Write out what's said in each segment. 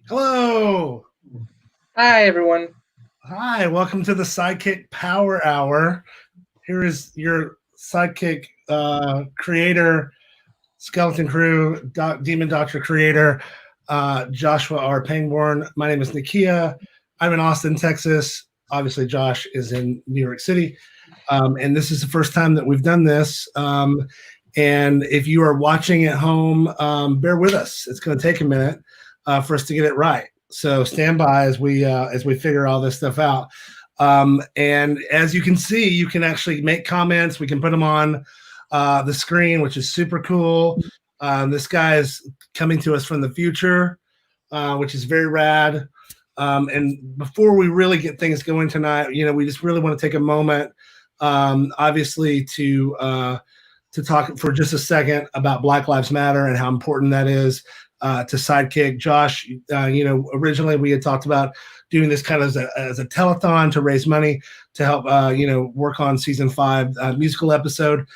Hello. Hi, everyone. Hi, welcome to the SideKick Power Hour. Here is your SideKick creator, Skeleton Crew, Demon Doctor creator, Joshua R. Pangborn. My name is Nakia. I'm in Austin, Texas. Obviously, Josh is in New York City. And this is the first time that we've done this. And if you are watching at home, bear with us. It's going to take a minute for us to get it right. So stand by as we figure all this stuff out. And as you can see, you can actually make comments. We can put them on the screen, which is super cool. This guy is coming to us from the future, which is very rad. And before we really get things going tonight, we just really want to take a moment, obviously, to talk for just a second about Black Lives Matter and how important that is to SideKick. Josh, originally we had talked about doing this kind of as a telethon to raise money to help, work on season 5 musical episode.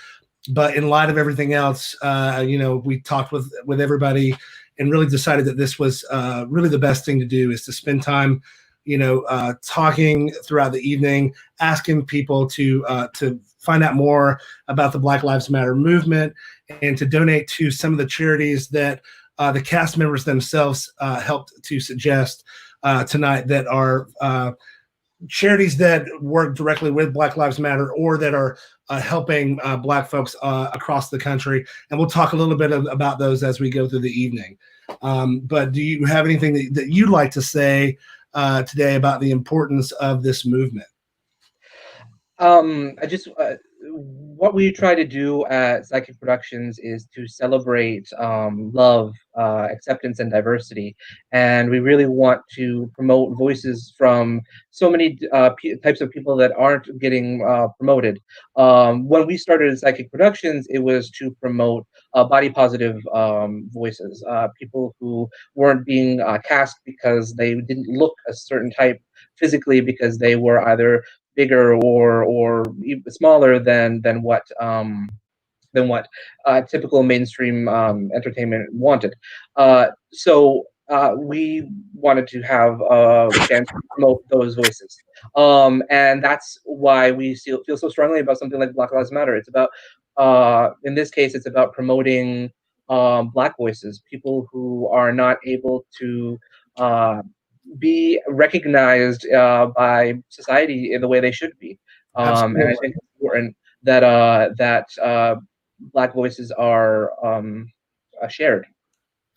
But in light of everything else, we talked with everybody and really decided that this was really the best thing to do is to spend time, talking throughout the evening, asking people to find out more about the Black Lives Matter movement and to donate to some of the charities that the cast members themselves helped to suggest tonight that are charities that work directly with Black Lives Matter or that are helping Black folks across the country. And we'll talk a little bit about those as we go through the evening. But do you have anything that you'd like to say today about the importance of this movement? What we try to do at SideKick Productions is to celebrate love, acceptance, and diversity. And we really want to promote voices from so many types of people that aren't getting promoted. When we started at SideKick Productions, it was to promote body positive voices, people who weren't being cast because they didn't look a certain type physically because they were either bigger or even smaller than what typical mainstream entertainment wanted. So we wanted to have a chance to promote those voices, and that's why we feel so strongly about something like Black Lives Matter. It's about, in this case, it's about promoting Black voices, people who are not able to be recognized by society in the way they should be. And I think it's important that Black voices are shared.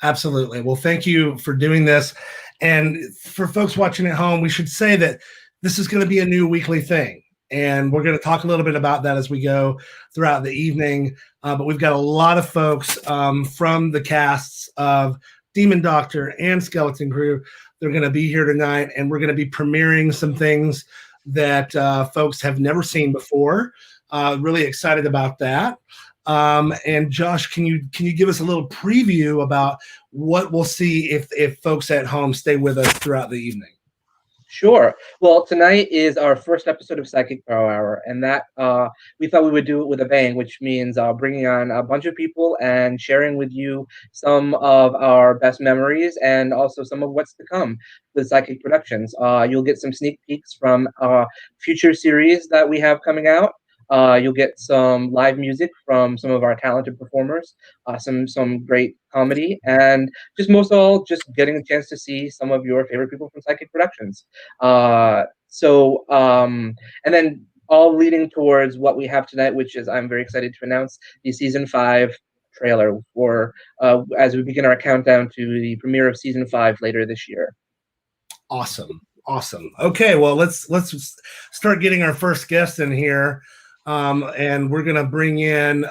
Absolutely. Well, thank you for doing this. And for folks watching at home, we should say that this is going to be a new weekly thing. And we're going to talk a little bit about that as we go throughout the evening. But we've got a lot of folks from the casts of Demon Doctor and Skeleton Crew. They're going to be here tonight, and we're going to be premiering some things that folks have never seen before. Really excited about that. And Josh, can you give us a little preview about what we'll see if folks at home stay with us throughout the evening? Sure. Well, tonight is our first episode of SideKick Power Hour, and that we thought we would do it with a bang, which means bringing on a bunch of people and sharing with you some of our best memories and also some of what's to come with SideKick Productions. You'll get some sneak peeks from future series that we have coming out. You'll get some live music from some of our talented performers, some great comedy, and just most of all, just getting a chance to see some of your favorite people from SideKick Productions. And then all leading towards what we have tonight, which is I'm very excited to announce the season 5 trailer for as we begin our countdown to the premiere of season 5 later this year. Awesome. Okay, well let's start getting our first guest in here. And we're going to bring in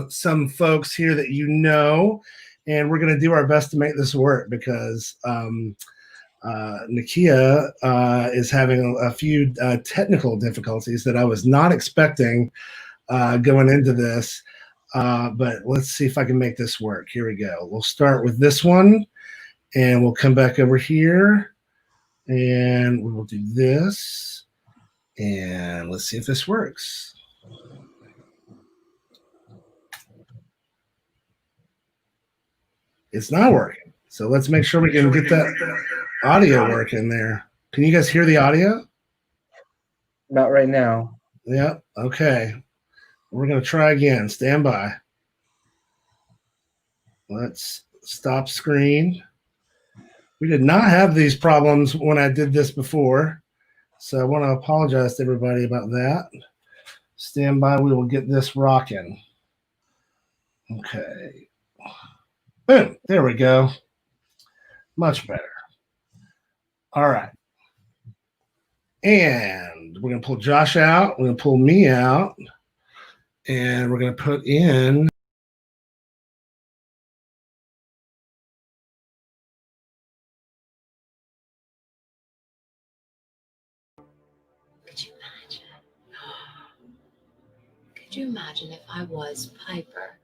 some folks here that and we're going to do our best to make this work because Nakia is having a few technical difficulties that I was not expecting going into this. But let's see if I can make this work. Here we go. We'll start with this one, and we'll come back over here, and we will do this. And let's see if this works. It's not working. So let's make sure we can get that. audio working there. Can you guys hear the audio? Not right now. Yep. Okay. We're going to try again. Stand by. Let's stop screen. We did not have these problems when I did this before, so I want to apologize to everybody about that. Stand by. We will get this rocking. Okay. Boom. There we go. Much better. All right. And we're going to pull Josh out. We're going to pull me out. And we're going to put in. Could you imagine if I was Piper?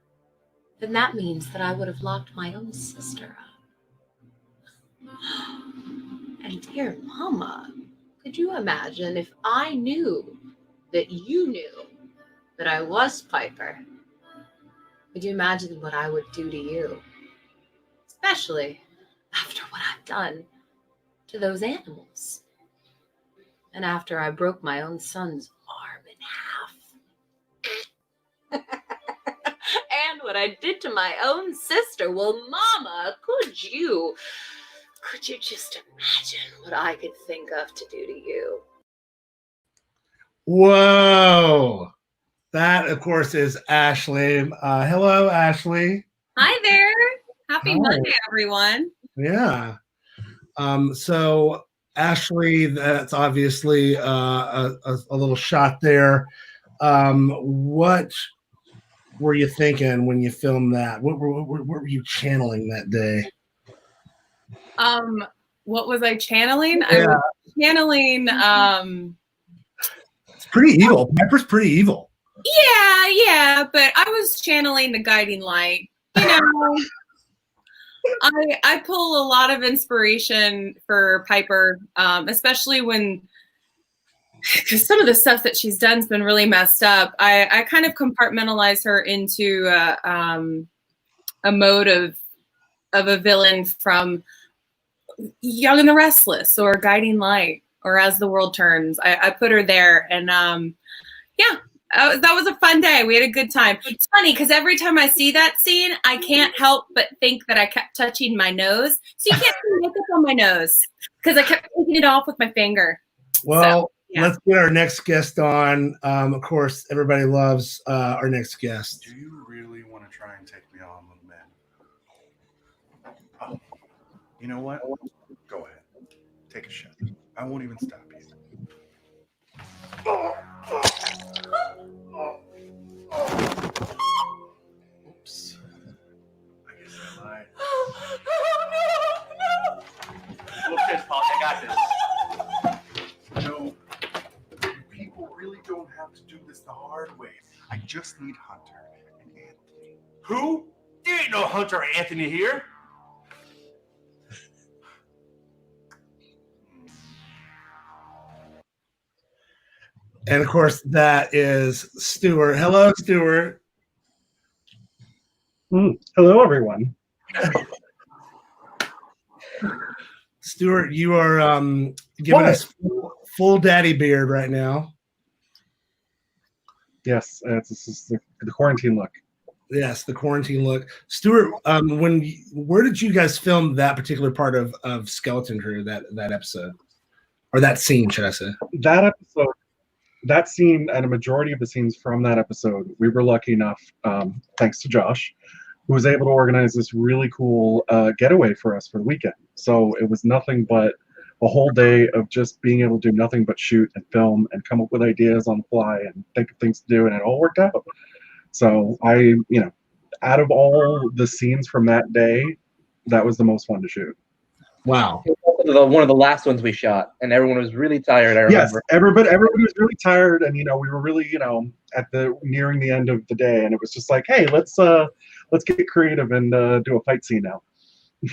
Then that means that I would have locked my own sister up. And dear Mama, could you imagine if I knew that you knew that I was Piper? Could you imagine what I would do to you? Especially after what I've done to those animals. And after I broke my own son's arm in half. And what I did to my own sister. Well, Mama, could you just imagine what I could think of to do to you? Whoa. That, of course, is Ashley. Hello, Ashley. Hi there. Happy Hi. Monday, everyone. Yeah. So, Ashley, that's obviously a little shot there. What were you thinking when you filmed that? What were you channeling that day? What was I channeling? Yeah. I was channeling It's pretty evil. Piper's pretty evil. yeah, but I was channeling the guiding light. You know, I pull a lot of inspiration for Piper, especially because some of the stuff that she's done has been really messed up. I kind of compartmentalize her into a mode of a villain from Young and the Restless or Guiding Light or As the World Turns. I put her there, and yeah, that was a fun day. We had a good time. It's funny because every time I see that scene, I can't help but think that I kept touching my nose. So you can't see makeup on my nose because I kept taking it off with my finger. Well, so, yeah. Let's get our next guest on. Of course, everybody loves our next guest. Do you really want to try and take me on, little man? Oh, you know what? Go ahead. Take a shot. I won't even stop you. Oops. I guess I lied. No. Look, this, Paul. I got this. No, people really don't have to do this the hard way. I just need Hunter and Anthony. Who? There ain't no Hunter or Anthony here. And of course, that is Stuart. Hello, Stuart. Hello, everyone. Stuart, you are giving us full daddy beard right now. Yes, this is the quarantine look. Yes, the quarantine look. Stuart, where did you guys film that particular part of Skeleton Crew, that episode? Or that scene, should I say? That episode, that scene, and a majority of the scenes from that episode, we were lucky enough, thanks to Josh, who was able to organize this really cool getaway for us for the weekend. So it was nothing but a whole day of just being able to do nothing but shoot and film and come up with ideas on the fly and think of things to do, and it all worked out. So out of all the scenes from that day, that was the most fun to shoot. Wow. One of the last ones we shot, and everyone was really tired. I remember. Yes, everybody was really tired, and we were really at the nearing the end of the day, and it was just like, hey, let's get creative and do a fight scene now.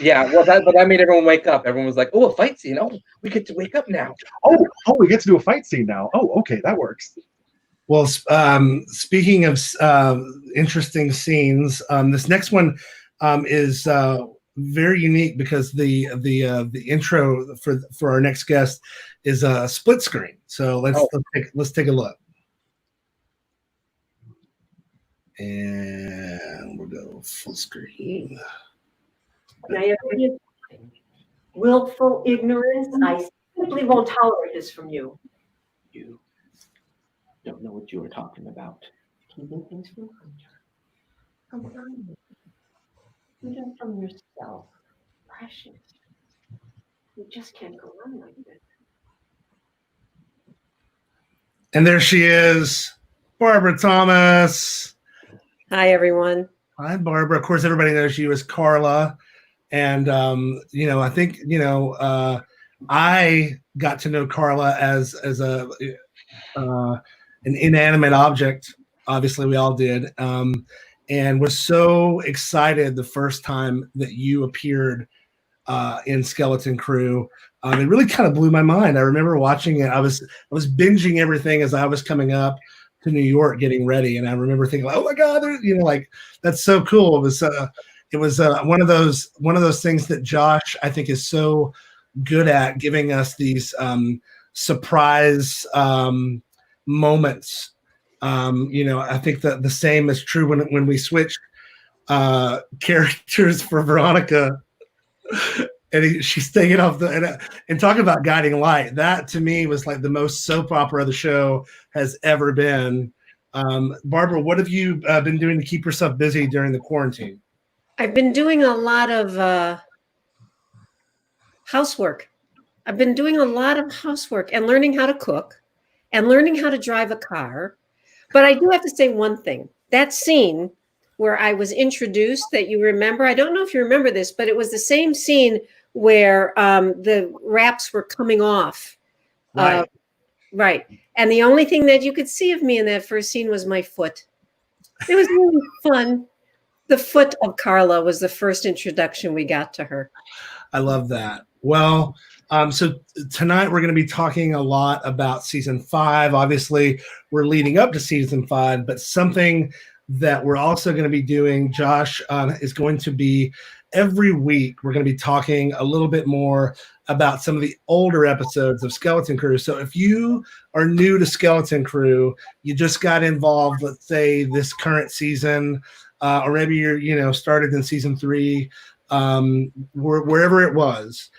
Yeah, well, that made everyone wake up. Everyone was like, "Oh, a fight scene! Oh, we get to wake up now." Oh, we get to do a fight scene now. Oh, okay, that works. Well, speaking of interesting scenes, this next one is very unique because the intro for our next guest is a split screen. So let's take a look. And we'll go full screen. Willful ignorance. I simply won't tolerate this from you. You don't know what you were talking about. Keeping things from Hunter. From Hunter. Even from yourself. Precious. You just can't go on like this. And there she is, Barbara Thomas. Hi, everyone. Hi, Barbara. Of course, everybody knows you as Carla. And, I think, I got to know Carla as an inanimate object. Obviously, we all did. And was so excited the first time that you appeared in Skeleton Crew. It really kind of blew my mind. I remember watching it. I was binging everything as I was coming up to New York, getting ready, and I remember thinking, "Oh my God, that's so cool." It was one of those things that Josh, I think, is so good at, giving us these surprise moments. I think that the same is true when we switched characters for Veronica. And she's taking off and talking about guiding light. That to me was like the most soap opera the show has ever been. Barbara, what have you been doing to keep yourself busy during the quarantine? I've been doing a lot of housework. I've been doing a lot of housework and learning how to cook and learning how to drive a car. But I do have to say one thing. That scene where I was introduced, that you remember, I don't know if you remember this, but it was the same scene where the wraps were coming off. Right. Right. And the only thing that you could see of me in that first scene was my foot. It was really fun. The foot of Carla was the first introduction we got to her. I love that. Well, so tonight we're going to be talking a lot about season 5. Obviously, we're leading up to season 5, but something that we're also going to be doing, Josh, is going to be every week we're going to be talking a little bit more about some of the older episodes of Skeleton Crew. So if you are new to Skeleton Crew, you just got involved, let's say this current season, or maybe you're started in season 3, wherever it was,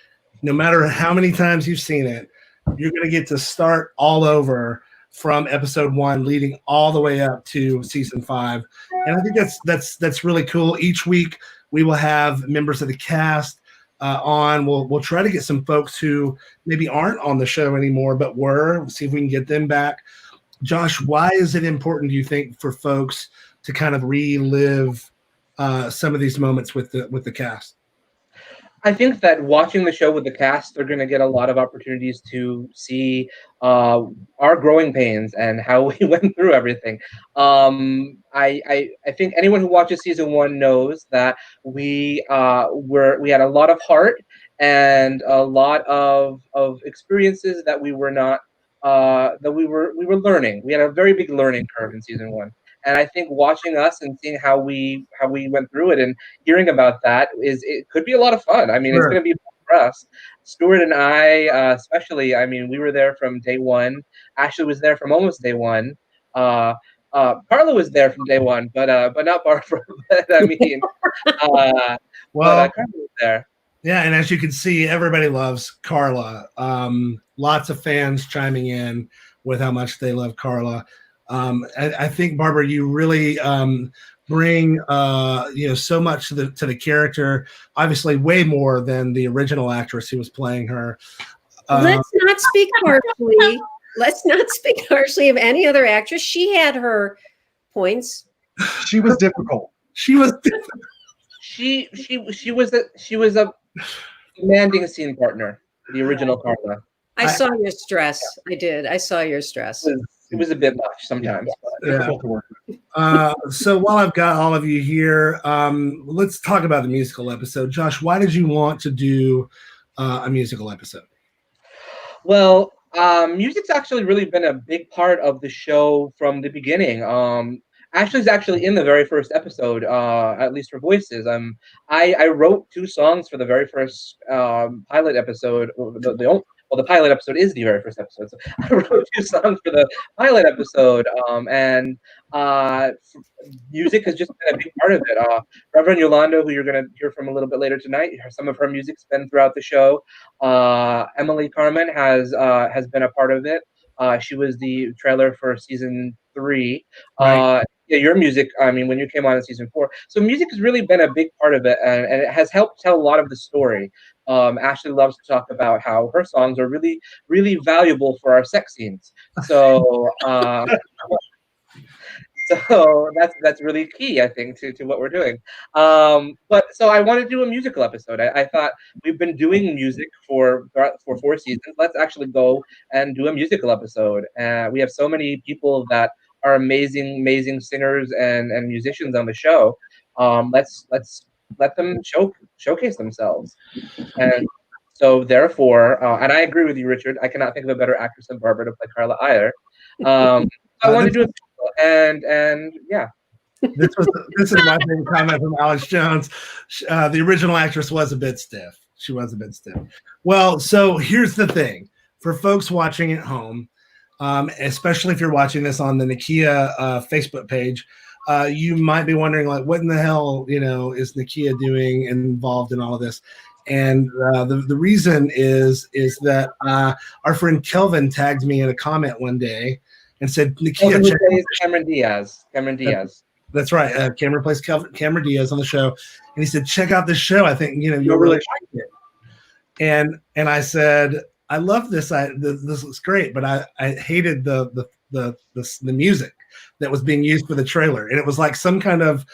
no matter how many times you've seen it, you're going to get to start all over from episode 1 leading all the way up to season 5. And I think that's really cool. Each week we will have members of the cast on. We'll try to get some folks who maybe aren't on the show anymore but were, see if we can get them back. Josh, why is it important, do you think, for folks to kind of relive some of these moments with the cast? I think that watching the show with the cast, they're going to get a lot of opportunities to see our growing pains and how we went through everything. I think anyone who watches season 1 knows that we had a lot of heart and a lot of experiences that we were not that we were learning. We had a very big learning curve in season 1. And I think watching us and seeing how we went through it and hearing about that it could be a lot of fun. I mean, It's going to be fun for us. Stuart and I, especially. I mean, we were there from day 1. Ashley was there from almost day 1. Carla was there from day 1, but not Barbara. But I mean, Carla was there. Yeah, and as you can see, everybody loves Carla. Lots of fans chiming in with how much they love Carla. I think, Barbara, you really bring so much to the character. Obviously, way more than the original actress who was playing her. Let's not speak harshly. Let's not speak harshly of any other actress. She had her points. She was difficult. She was difficult. She was a demanding scene partner. The original Carla. I saw your stress. I did. I saw your stress. It was a bit much sometimes. Difficult to work with. So while I've got all of you here, let's talk about the musical episode. Josh, why did you want to do a musical episode? Well, music's actually really been a big part of the show from the beginning. Ashley's actually in the very first episode, at least for voices. I wrote 2 songs for the very first pilot episode. The pilot episode is the very first episode. So I wrote 2 songs for the pilot episode, and music has just been a big part of it. Reverend Yolanda, who you're going to hear from a little bit later tonight, some of her music's been throughout the show. Emily Carmen has been a part of it. She was the trailer for season 3. Right. Yeah, your music, I mean, when you came on in season 4. So music has really been a big part of it, and it has helped tell a lot of the story. Ashley loves to talk about how her songs are really, really valuable for our sex scenes. So, so that's really key, I think, to what we're doing. But so I want to do a musical episode. I thought we've been doing music for 4 seasons. Let's actually go and do a musical episode. We have so many people that are amazing singers and musicians on the show. Let's let them showcase themselves. And so therefore, and I agree with you, Richard. I cannot think of a better actress than Barbara to play Carla either. I want to do it, and yeah. This is my favorite comment from Alex Jones. The original actress was a bit stiff. She was a bit stiff. Well, so here's the thing for folks watching at home. Especially if you're watching this on the Nakia Facebook page, you might be wondering, like, what in the hell, is Nakia doing involved in all of this? And the reason is that our friend Kelvin tagged me in a comment one day and said, Nakia, Cameron Diaz. That's right. Cameron plays Cameron Diaz on the show, and he said, check out this show. I think you'll really like it. And I said, I love this. This looks great, but I hated the music that was being used for the trailer, and it was like some kind of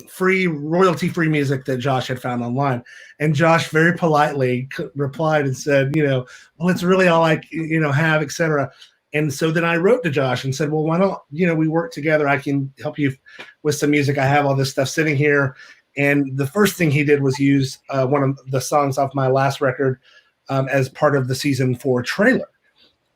free royalty-free music that Josh had found online. And Josh very politely replied and said, well, it's really all I have, etc. And so then I wrote to Josh and said, well, why don't we work together? I can help you with some music. I have all this stuff sitting here. And the first thing he did was use one of the songs off my last record as part of the season 4 trailer.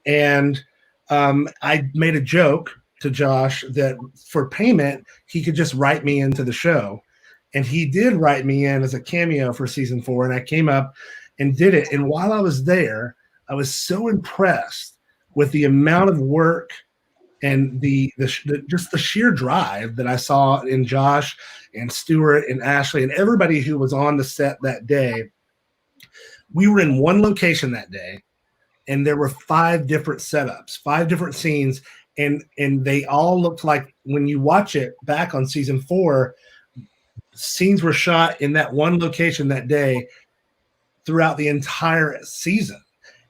And I made a joke to Josh that for payment, he could just write me into the show. And he did write me in as a cameo for season 4. And I came up and did it. And while I was there, I was so impressed with the amount of work and just the sheer drive that I saw in Josh and Stuart and Ashley and everybody who was on the set that day. We were in one location that day, and there were 5 different setups, 5 different scenes, and they all looked like, when you watch it back on season 4, scenes were shot in that one location that day throughout the entire season.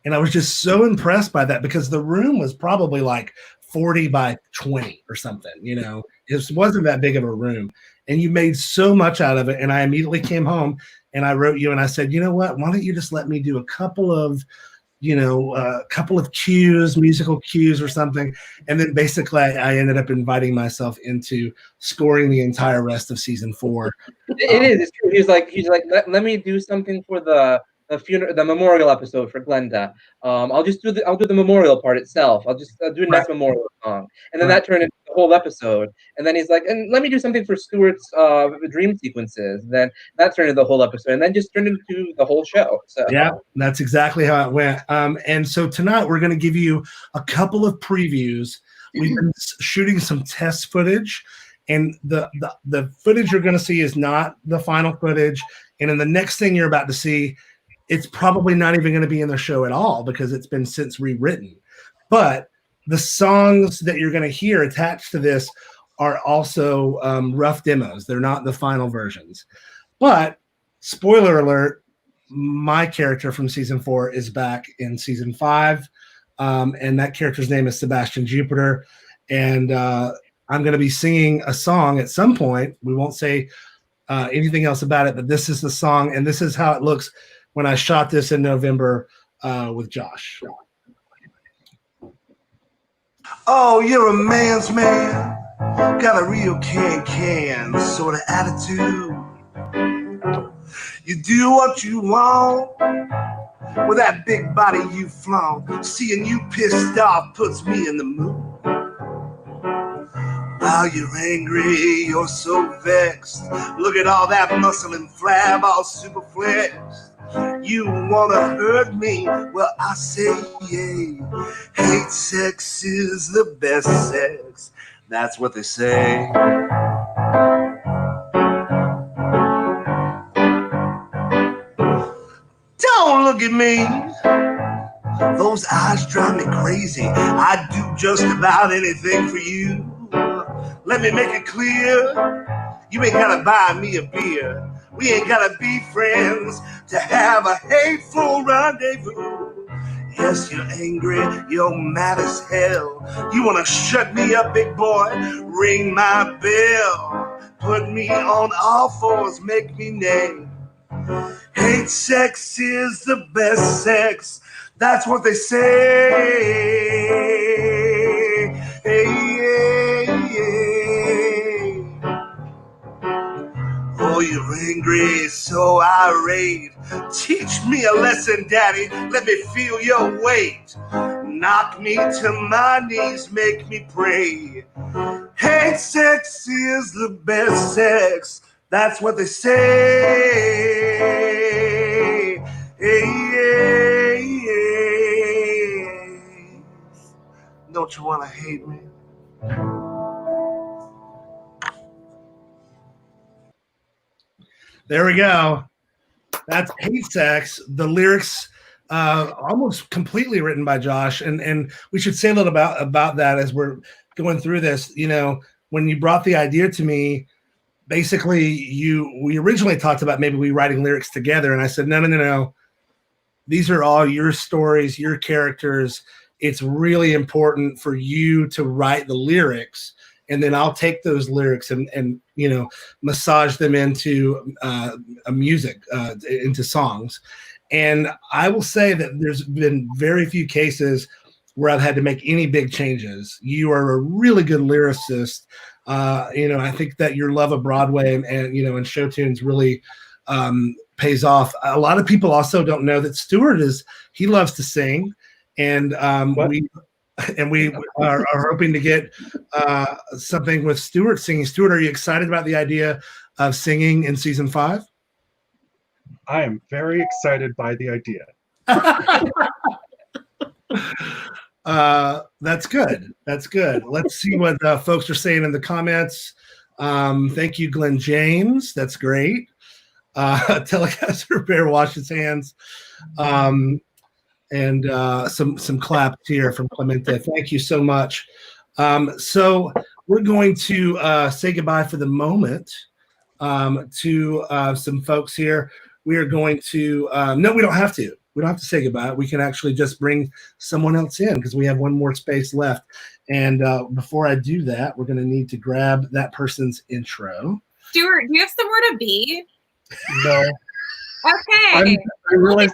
And I was just so impressed by that, because the room was probably like 40 by 20 or something, it wasn't that big of a room, and you made so much out of it. And I immediately came home and I wrote you and I said, you know what, why don't you just let me do a couple of cues, musical cues or something. And then basically I ended up inviting myself into scoring the entire rest of season 4. It's true. He's like, let me do something for the memorial episode for Glenda. I'll do the memorial part itself. I'll just do a nice memorial song, and then that turned into the whole episode. And then he's like, and let me do something for Stuart's dream sequences. And then that turned into the whole episode, and then just turned into the whole show. So yeah, that's exactly how it went. And so tonight we're going to give you a couple of previews. We've been shooting some test footage, and the footage you're going to see is not the final footage. And in the next thing you're about to see, it's probably not even going to be in the show at all, because it's been since rewritten. But the songs that you're going to hear attached to this are also rough demos. They're not the final versions. But spoiler alert, my character from season 4 is back in season 5. And that character's name is Sebastian Jupiter. And I'm going to be singing a song at some point. We won't say anything else about it, but this is the song, and this is how it looks when I shot this in November with Josh. Oh, you're a man's man, got a real can sort of attitude. You do what you want with that big body you flaunt. Seeing you pissed off puts me in the mood. How you're angry, you're so vexed. Look at all that muscle and flab, all super flexed. You wanna hurt me? Well, I say yay. Hate sex is the best sex. That's what they say. Don't look at me. Those eyes drive me crazy. I'd do just about anything for you. Let me make it clear. You ain't gotta buy me a beer. We ain't gotta be friends to have a hateful rendezvous. Yes, you're angry, you're mad as hell. You wanna shut me up, big boy? Ring my bell. Put me on all fours, make me neigh. Hate sex is the best sex. That's what they say. Hey, yeah, yeah. Oh, you're angry, so irate. Teach me a lesson, daddy. Let me feel your weight. Knock me to my knees, make me pray. Hate sex is the best sex. That's what they say. Hey, yeah, yeah. Don't you want to hate me? There we go. That's Hate Sex. The lyrics almost completely written by Josh. And we should say a little about that as we're going through this. You know, when you brought the idea to me, basically we originally talked about maybe we writing lyrics together. And I said, no. These are all your stories, your characters. It's really important for you to write the lyrics. And then I'll take those lyrics and you know, massage them into a music, into songs. And I will say that there's been very few cases where I've had to make any big changes. You are a really good lyricist. You know, I think that your love of Broadway and you know, and show tunes really pays off. A lot of people also don't know that Stuart he loves to sing, and we are hoping to get something with Stuart singing. Stuart, are you excited about the idea of singing in season 5? I am very excited by the idea. That's good. That's good. Let's see what folks are saying in the comments. Thank you, Glenn James. That's great. Telecaster Bear wash his hands. And some claps here from Clemente. Thank you so much. So we're going to say goodbye for the moment to some folks here. We are going to no, we don't have to. We don't have to say goodbye. We can actually just bring someone else in because we have one more space left. And before I do that, we're going to need to grab that person's intro. Stuart, do you have somewhere to be? No. Okay. I realize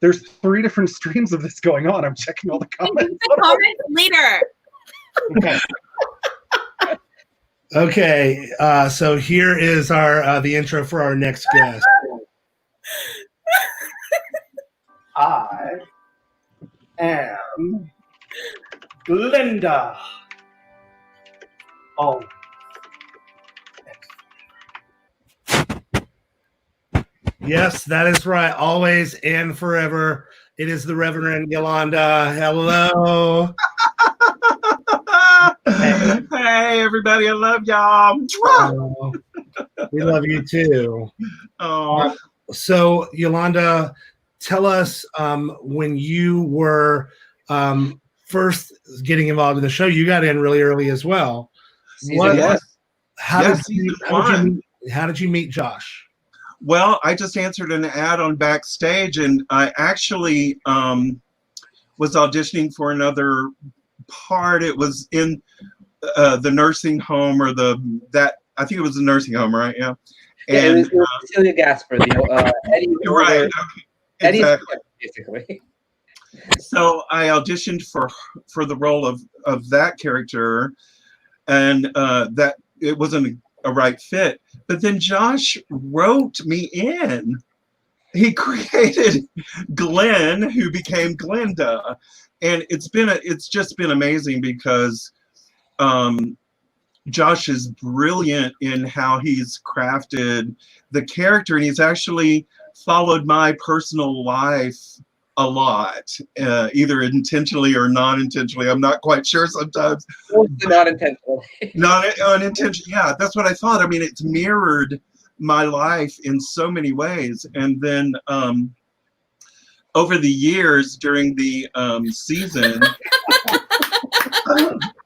there's 3 different streams of this going on. I'm checking all the comments. The comments later. Okay. Okay. So here is our the intro for our next guest. I am Linda. Oh. Yes, that is right. Always and forever. It is the Reverend Yolanda. Hello. Hey, everybody. I love y'all. Oh, we love you too. Oh. So, Yolanda, tell us when you were first getting involved in the show. You got in really early as well. How did you meet Josh? Well, I just answered an ad on Backstage, and I actually was auditioning for another part. It was in the nursing home, or I think it was the nursing home, right? Yeah. And it was Cecilia Gasper, Eddie. You're right. Okay. Eddie's Exactly. Basically. So I auditioned for the role of that character, and that it wasn't a right fit. But then Josh wrote me in. He created Glenn, who became Glenda, and it's just been amazing because Josh is brilliant in how he's crafted the character, and he's actually followed my personal life a lot, either intentionally or non-intentionally. I'm not quite sure sometimes. Not intentionally. Not unintentionally. Yeah, that's what I thought. I mean, it's mirrored my life in so many ways. And then over the years during the season,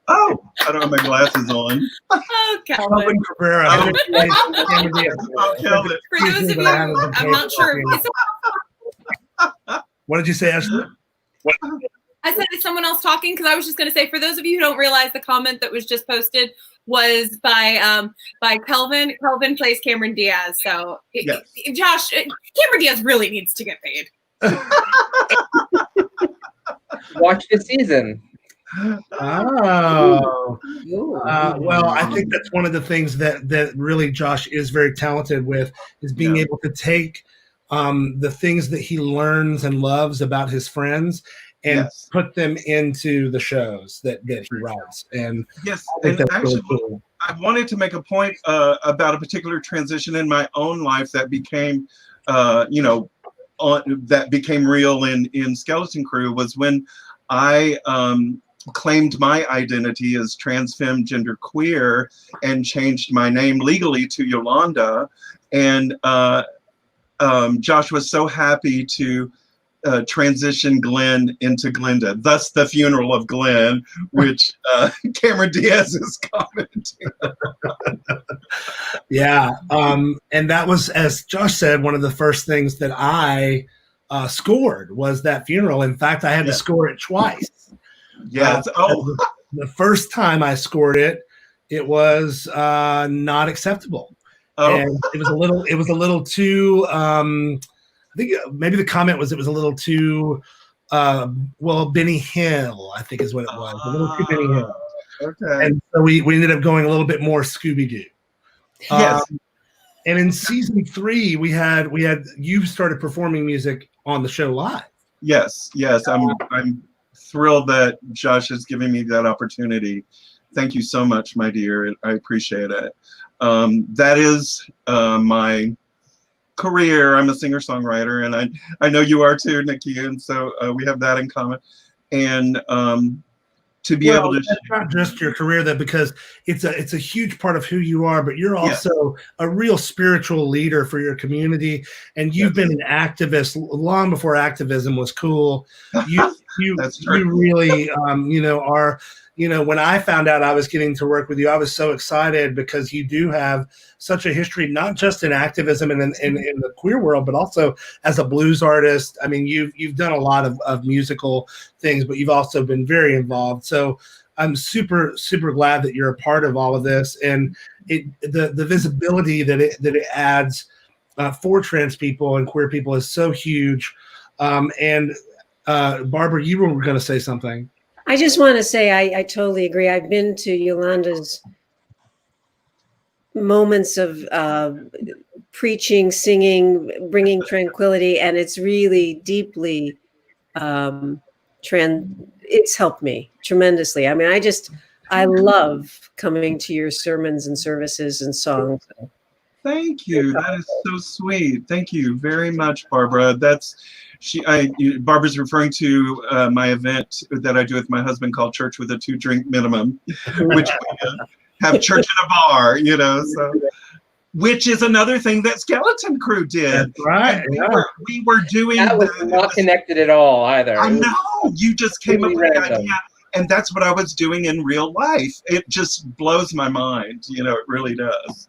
oh, I don't have my glasses on. Oh, Calvin. Calvin Cabrera. Oh. Oh, Calvin. For those of you, I'm not sure. What did you say, Ashley? I said, is someone else talking? Because I was just going to say, for those of you who don't realize, the comment that was just posted was by Kelvin. Kelvin plays Cameron Diaz. So, Yes. Josh, Cameron Diaz really needs to get paid. Watch the season. Oh, well, I think that's one of the things that really Josh is very talented with, is being able to take the things that he learns and loves about his friends and put them into the shows that he writes. And yes, I think and that's actually, really cool. I wanted to make a point about a particular transition in my own life that became, that became real in Skeleton Crew, was when I claimed my identity as trans, femme, gender queer, and changed my name legally to Yolanda. And Josh was so happy to transition Glenn into Glenda, thus the funeral of Glenn, which Cameron Diaz is commenting. Yeah, and that was, as Josh said, one of the first things that I scored was that funeral. In fact, I had to score it twice. Yes. The first time I scored it, it was not acceptable. Oh. And it was a little too. I think maybe the comment was it was a little too. Benny Hill, I think is what it was. A little too Benny Hill. Okay. And so we ended up going a little bit more Scooby Doo. Yes. And in season 3, we had you started performing music on the show live. Yes. I'm thrilled that Josh is giving me that opportunity. Thank you so much, my dear. I appreciate it. That is my career. I'm a singer-songwriter, and I know you are too, Nakia, and so we have that in common. And to be able to, that's not just your career, though, because it's a huge part of who you are, but you're also a real spiritual leader for your community, and you've been an activist long before activism was cool. You really are. When I found out I was getting to work with you, I was so excited because you do have such a history, not just in activism and in the queer world, but also as a blues artist. I mean, you've done a lot of musical things, but you've also been very involved. So I'm super, super glad that you're a part of all of this, and the visibility that it adds for trans people and queer people is so huge. And Barbara, you were going to say something. I just want to say I totally agree. I've been to Yolanda's moments of preaching, singing, bringing tranquility, and it's really deeply it's helped me tremendously. I mean, I love coming to your sermons and services and songs. Thank you. That is so sweet. Thank you very much, Barbara. Barbara's referring to my event that I do with my husband called Church with a 2-Drink Minimum, which we have church in a bar, so which is another thing that Skeleton Crew did. That's right. We were doing that was not connected at all either. I know. You just came up with the idea. And that's what I was doing in real life. It just blows my mind. It really does.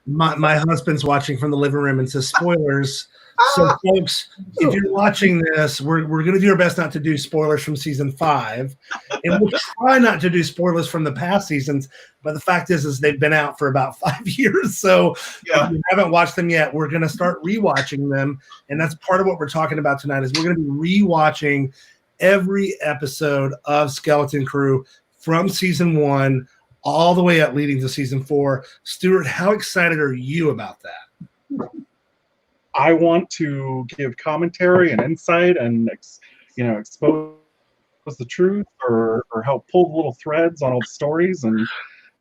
My husband's watching from the living room and says spoilers. So, folks, if you're watching this, we're going to do our best not to do spoilers from season 5, and we'll try not to do spoilers from the past seasons. But the fact is they've been out for about 5 years. So, if you haven't watched them yet, we're going to start rewatching them, and that's part of what we're talking about tonight. Is we're going to be rewatching every episode of Skeleton Crew from season 1 all the way up, leading to season 4. Stuart, how excited are you about that? I want to give commentary and insight and expose the truth or help pull the little threads on all the stories, and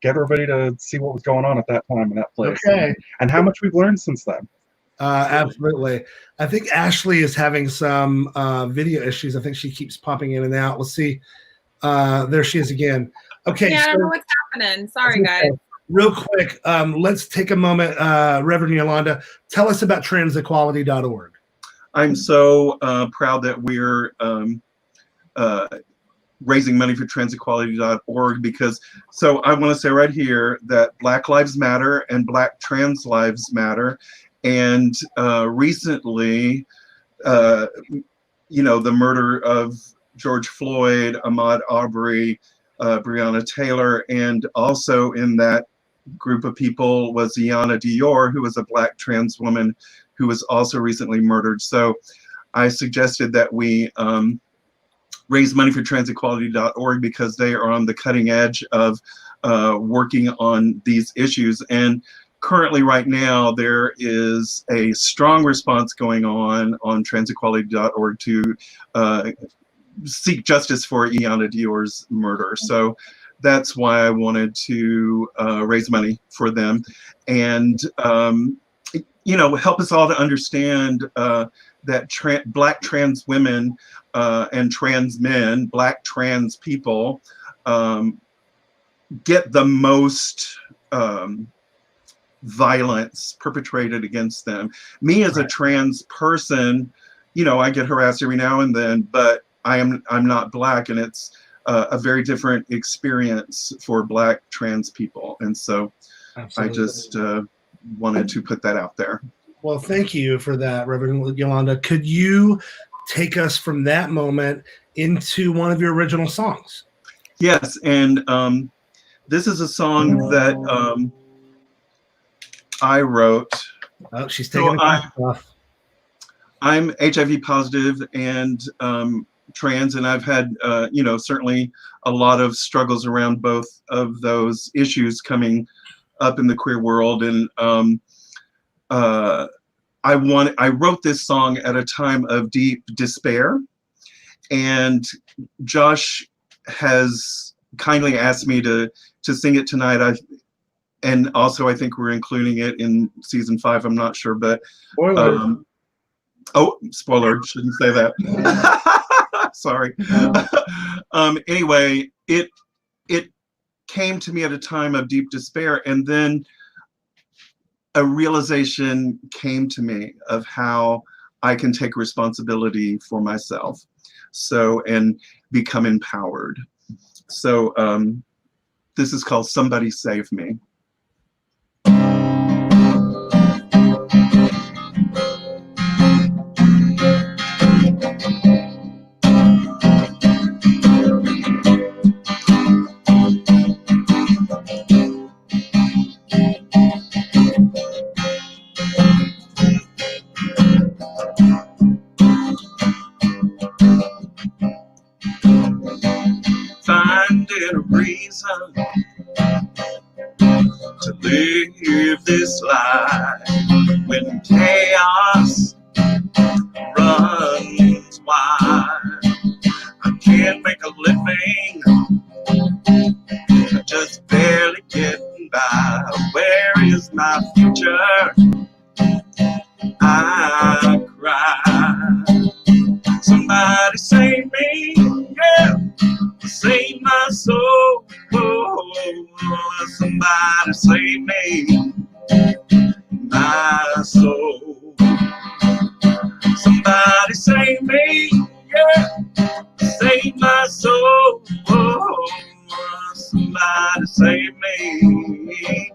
get everybody to see what was going on at that time in that place. Okay. And how much we've learned since then. Absolutely. I think Ashley is having some video issues. I think she keeps popping in and out. We'll see. There she is again. Okay. Yeah, I so, don't know what's happening. Sorry, guys. Real quick, let's take a moment. Reverend Yolanda, tell us about transequality.org. I'm so proud that we're raising money for transequality.org because, so I want to say right here that Black Lives Matter and Black trans lives matter. And recently, you know, the murder of George Floyd, Ahmaud Arbery, Breonna Taylor, and also in that group of people was Iana Dior, who was a Black trans woman who was also recently murdered. So I suggested that we raise money for transequality.org because they are on the cutting edge of working on these issues. And currently right now, there is a strong response going on transequality.org to seek justice for Iana Dior's murder. So that's why I wanted to raise money for them and, you know, help us all to understand that Black trans women and trans men, Black trans people, get the most violence perpetrated against them. Me as a trans person, you know, I get harassed every now and then, but I'm not Black, and it's a very different experience for Black trans people. And so absolutely. I just wanted to put that out there. Well, thank you for that, Reverend Yolanda. Could you take us from that moment into one of your original songs? Yes, and this is a song that I wrote. Oh, she's taking the off. I'm HIV positive and trans, and I've had, you know, certainly a lot of struggles around both of those issues coming up in the queer world. And I wrote this song at a time of deep despair, and Josh has kindly asked me to sing it tonight. And also I think we're including it in season 5. I'm not sure, but oh, spoiler! Shouldn't say that. Sorry. Anyway, it came to me at a time of deep despair, and then a realization came to me of how I can take responsibility for myself, so and become empowered. So this is called "Somebody Save Me." Finding a reason to live this life when chaos runs wild. I can't make a living, just barely getting by. Where is my future? I cry. Somebody save me, yeah. Save my soul, oh, somebody save me, my soul. Somebody save me, yeah, save my soul, oh, somebody save me,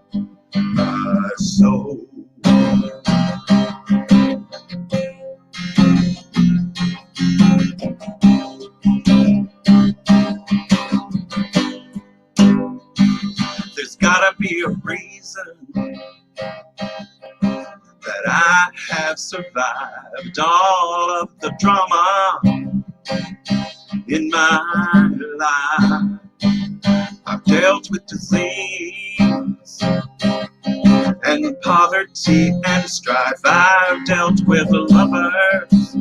my soul. There's gotta be a reason that I have survived all of the drama in my life. I've dealt with disease and poverty and strife. I've dealt with lovers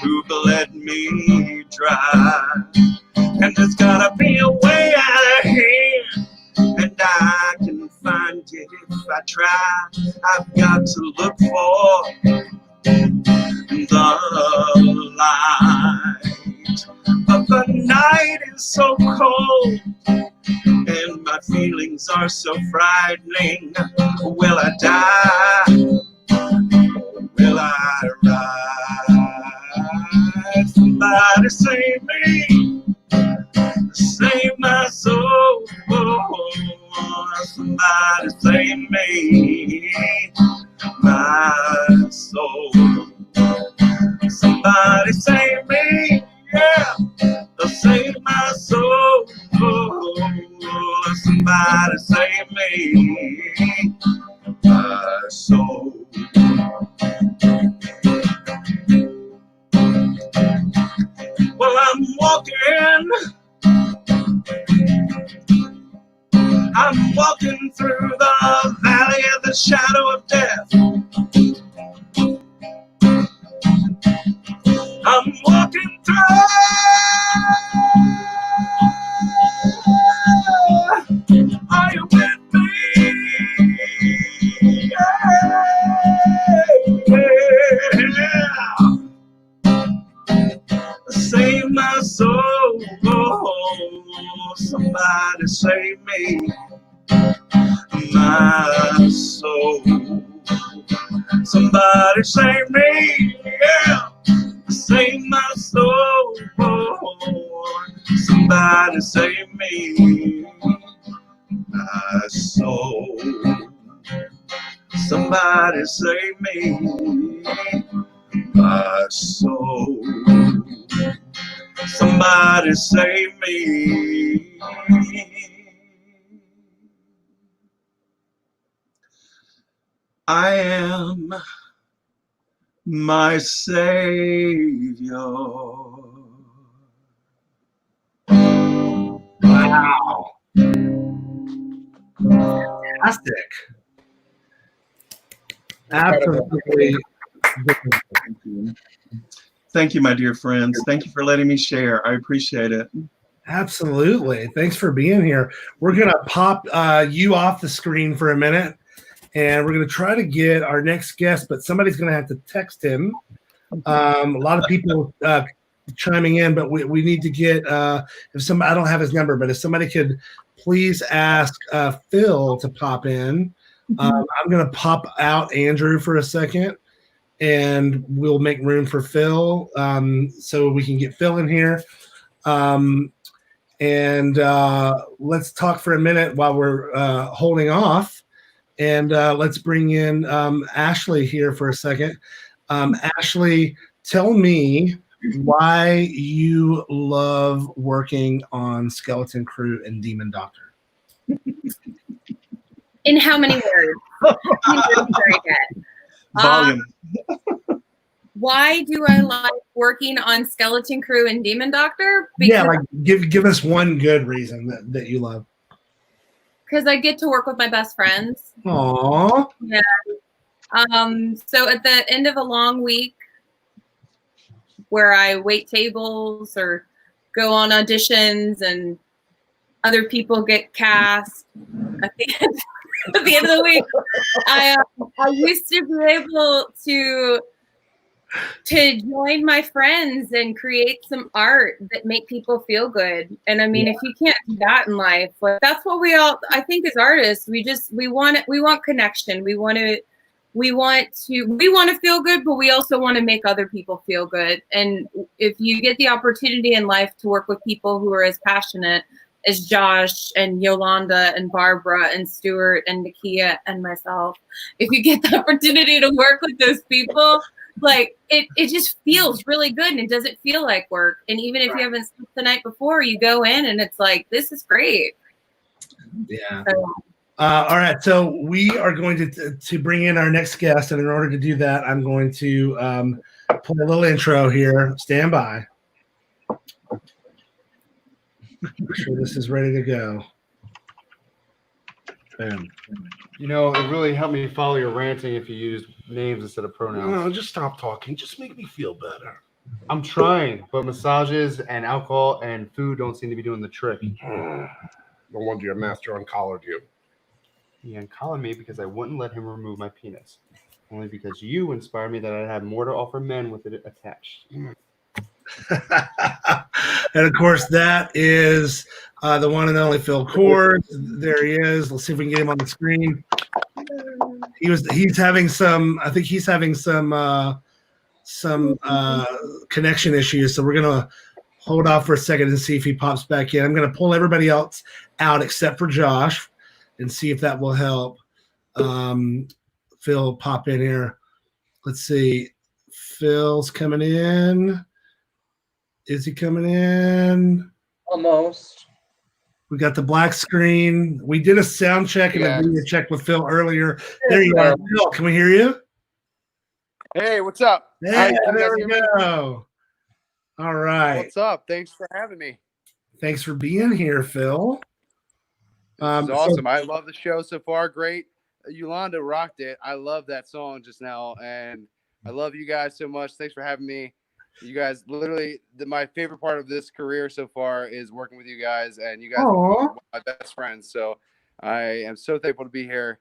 who bled me dry. And there's gotta be a way out of here. And I try, I've got to look for the light. But the night is so cold, and my feelings are so frightening. Will I die? Will I rise? Somebody save me, save my soul. Somebody save me, my soul. Somebody save me, yeah, save my soul. Somebody save me, my soul. Well, I'm walking through the valley of the shadow of death. I'm walking through. Are you with me? Yeah. Save my soul. Somebody save me, my soul. Somebody save me, yeah. Save my soul. Somebody save me, my soul. Somebody save me, my soul. Somebody save me. I am my Savior. Wow. Fantastic. Absolutely. Thank you, my dear friends. Thank you for letting me share. I appreciate it. Absolutely. Thanks for being here. We're going to pop you off the screen for a minute, and we're going to try to get our next guest, but somebody's going to have to text him. A lot of people chiming in, but we need to get, if somebody, I don't have his number, but if somebody could please ask Phil to pop in. I'm going to pop out Andrew for a second, and we'll make room for Phil so we can get Phil in here. And let's talk for a minute while we're holding off. And let's bring in Ashley here for a second. Ashley, tell me why you love working on Skeleton Crew and Demon Doctor. In how many words? Volume. Why do I like working on Skeleton Crew and Demon Doctor? Yeah, like give us one good reason that you love. Because I get to work with my best friends. Aww. Yeah. So at the end of a long week where I wait tables or go on auditions and other people get cast, at the end of the week, I used to be able to join my friends and create some art that make people feel good. And I mean, if you can't do that in life, like that's what we all, I think as artists, we want connection. We want to feel good, but we also want to make other people feel good. And if you get the opportunity in life to work with people who are as passionate as Josh and Yolanda and Barbara and Stuart and Nakia and myself, if you get the opportunity to work with those people, like it just feels really good and it doesn't feel like work. And even if you haven't slept the night before, you go in and it's like, this is great. Yeah. So, all right. So we are going to bring in our next guest. And in order to do that, I'm going to play a little intro here. Stand by. Make sure this is ready to go. Bam. You know, it really helped me follow your ranting if you used names instead of pronouns. No, just stop talking. Just make me feel better. I'm trying, but massages and alcohol and food don't seem to be doing the trick. No wonder your master uncollared you. began calling me because I wouldn't let him remove my penis. Only because you inspired me that I had more to offer men with it attached. And of course, that is the one and only Phil Cord. There he is. Let's see if we can get him on the screen. He's having some. I think he's having some connection issues. So we're gonna hold off for a second and see if he pops back in. I'm gonna pull everybody else out except for Josh and see if that will help. Phil, pop in here. Let's see. Phil's coming in. Is he coming in? Almost. We got the black screen. We did a sound check and a video check with Phil earlier. There you are. Phil, can we hear you? Hey, what's up? Hey, there we go. All right. What's up? Thanks for having me. Thanks for being here, Phil. This is awesome. I love the show so far. Great. Yolanda rocked it. I love that song just now, and I love you guys so much. Thanks for having me. You guys, literally, my favorite part of this career so far is working with you guys, and you guys are my best friends. So I am so thankful to be here,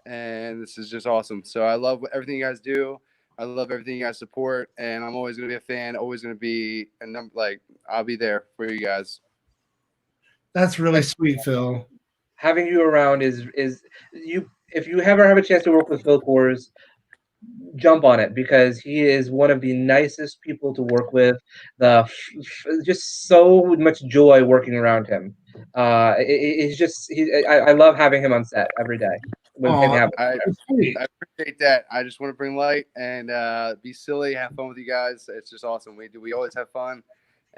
and this is just awesome. So I love everything you guys do. I love everything you guys support, and I'm always going to be a fan, always going to be, I'll be there for you guys. That's really sweet, Phil. Having you around is you. If you ever have a chance to work with Phil Kors, jump on it, because he is one of the nicest people to work with. Just so much joy working around him. It's just I love having him on set every day. I appreciate that. I just want to bring light and be silly, have fun with you guys. It's just awesome. We always have fun,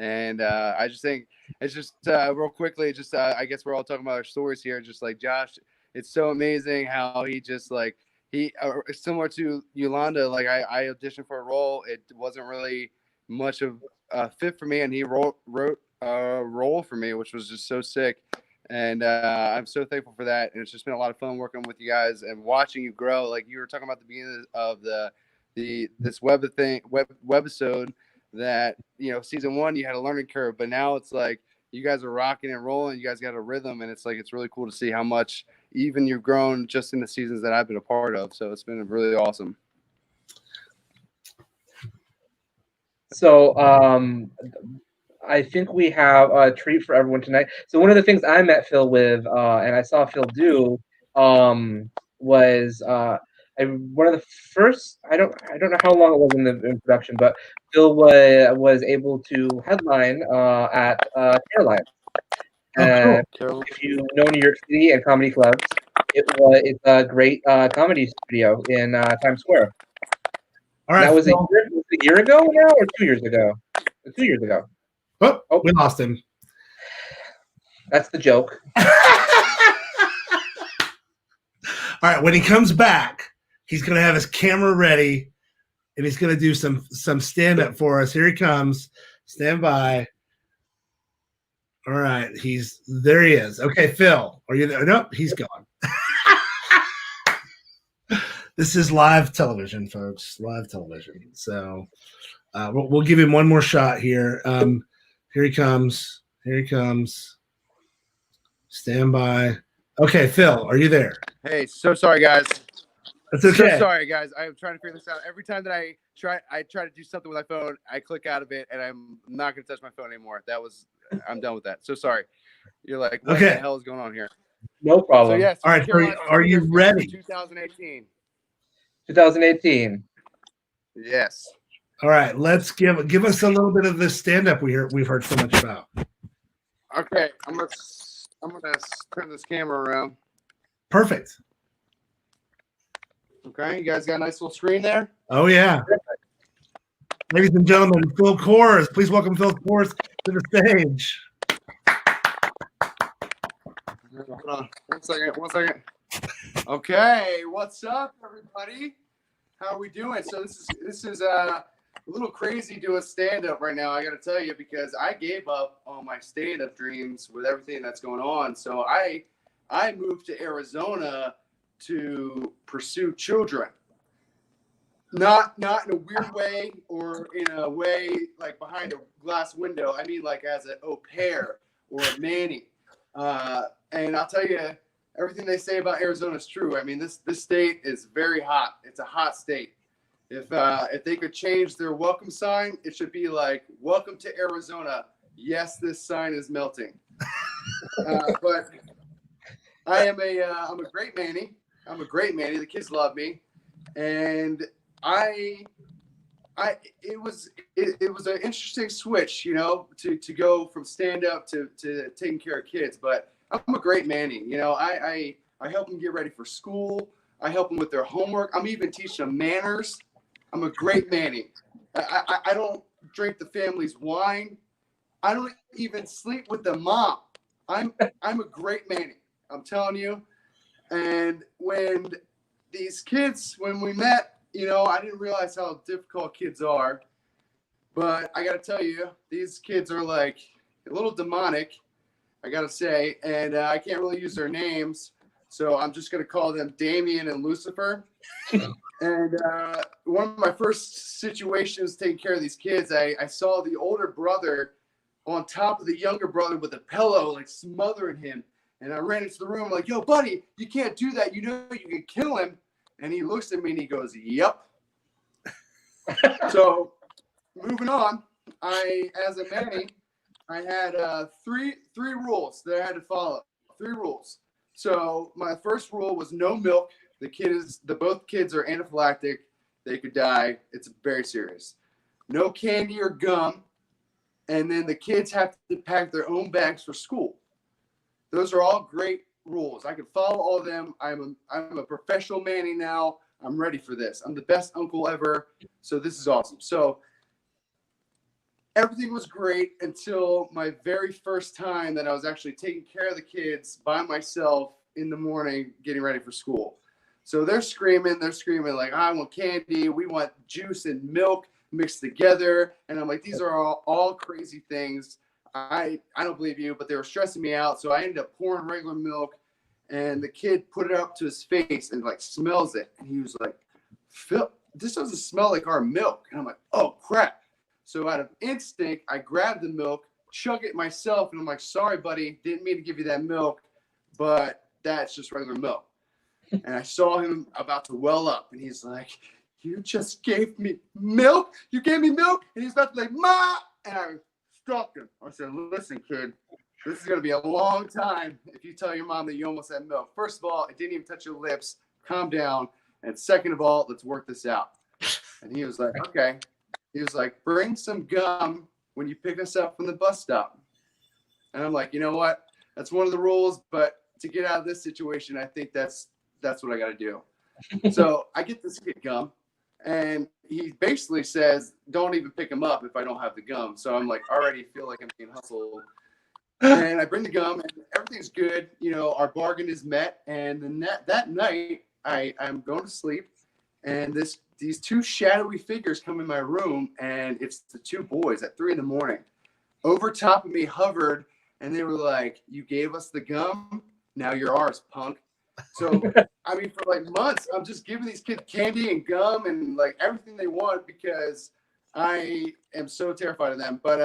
and I just think it's just real quickly. Just I guess we're all talking about our stories here. Just like Josh, it's so amazing how he just like. He similar to Yolanda, like I auditioned for a role. It wasn't really much of a fit for me, and he wrote a role for me, which was just so sick. And I'm so thankful for that. And it's just been a lot of fun working with you guys and watching you grow. Like you were talking about the beginning of this webisode that, you know, season 1 you had a learning curve, but now it's like you guys are rocking and rolling. You guys got a rhythm, and it's like it's really cool to see how much even you've grown just in the seasons that I've been a part of. So it's been really awesome. So I think we have a treat for everyone tonight. So one of the things I met Phil with, and I saw Phil do, was one of the first. I don't know how long it was in production, but Phil was able to headline at Caroline. Cool. If you know New York City and comedy clubs, it's a great comedy studio in Times Square. All right, that was a year ago now, or 2 years ago? 2 years ago. Oh, we lost him. That's the joke. All right, when he comes back, he's going to have his camera ready, and he's going to do some stand-up for us. Here he comes. Stand by. All right, there he is. Okay, Phil, are you there? Nope, he's gone. This is live television, folks. Live television. So we'll give him one more shot here. Here he comes. Here he comes. Stand by. Okay, Phil, are you there? Hey, so sorry, guys. That's okay. So sorry, guys. I'm trying to figure this out. Every time that I try to do something with my phone, I click out of it, and I'm not going to touch my phone anymore. I'm done with that. So sorry. You're like, what the hell is going on here? No problem. So yes. All right. Are you ready? 2018. 2018. Yes. All right. Let's give us a little bit of this stand-up we've heard so much about. Okay. I'm gonna turn this camera around. Perfect. Okay. You guys got a nice little screen there. Oh yeah. Ladies and gentlemen, Phil Kors. Please welcome Phil Kors to the stage. Hold on. One second. Okay, what's up, everybody? How are we doing? So this is a little crazy doing stand-up right now, I got to tell you, because I gave up on my stand-up dreams with everything that's going on. So I moved to Arizona to pursue children. Not in a weird way or in a way like behind a glass window. I mean like as an au pair or a nanny. And I'll tell you, everything they say about Arizona is true. I mean, this state is very hot. It's a hot state. If they could change their welcome sign, it should be like, "Welcome to Arizona. Yes, this sign is melting." But I'm a great Manny. I'm a great Manny. The kids love me, and it was an interesting switch, you know, to go from stand up to taking care of kids. But I'm a great Manny. You know, I help them get ready for school. I help them with their homework. I'm even teaching them manners. I'm a great Manny. I don't drink the family's wine. I don't even sleep with the mom. I'm a great Manny. I'm telling you. And when these kids, when we met, you know, I didn't realize how difficult kids are. But I got to tell you, these kids are like a little demonic, I got to say. And I can't really use their names. So I'm just going to call them Damien and Lucifer. And one of my first situations taking care of these kids, I saw the older brother on top of the younger brother with a pillow, like smothering him. And I ran into the room like, "Yo, buddy, you can't do that. You know you can kill him." And he looks at me and he goes, "Yep." So moving on, as a Manny, I had three rules that I had to follow. 3 rules. So my first rule was no milk. Both kids are anaphylactic. They could die. It's very serious. No candy or gum. And then the kids have to pack their own bags for school. Those are all great rules. I can follow all of them. I'm a professional Manny now. I'm ready for this. I'm the best uncle ever. So this is awesome. So everything was great until my very first time that I was actually taking care of the kids by myself in the morning, getting ready for school. So they're screaming like, "I want candy. We want juice and milk mixed together." And I'm like, these are all crazy things. I don't believe you, but they were stressing me out. So I ended up pouring regular milk, and the kid put it up to his face and like smells it. And he was like, "Phil, this doesn't smell like our milk." And I'm like, "Oh crap." So out of instinct, I grabbed the milk, chug it myself. And I'm like, "Sorry, buddy. Didn't mean to give you that milk, but that's just regular milk." And I saw him about to well up, and he's like, "You just gave me milk? You gave me milk?" And he's about to be like, "Ma!" And I stopped him. I said, "Listen, kid, this is going to be a long time if you tell your mom that you almost had milk. First of all, it didn't even touch your lips. Calm down. And second of all, let's work this out." And he was like, "Okay." He was like, "Bring some gum when you pick us up from the bus stop." And I'm like, "You know what? That's one of the rules, but to get out of this situation, I think that's what I got to do." So I get this kid gum, and he basically says, "Don't even pick him up if I don't have the gum." So I'm like, already feel like I'm being hustled. And I bring the gum, and everything's good. You know, our bargain is met. And then that night, I'm going to sleep, and these 2 shadowy figures come in my room, and it's the 2 boys at 3 a.m. over top of me, hovered, and they were like, "You gave us the gum, now you're ours, punk." So I mean, for like months, I'm just giving these kids candy and gum and like everything they want because I am so terrified of them. But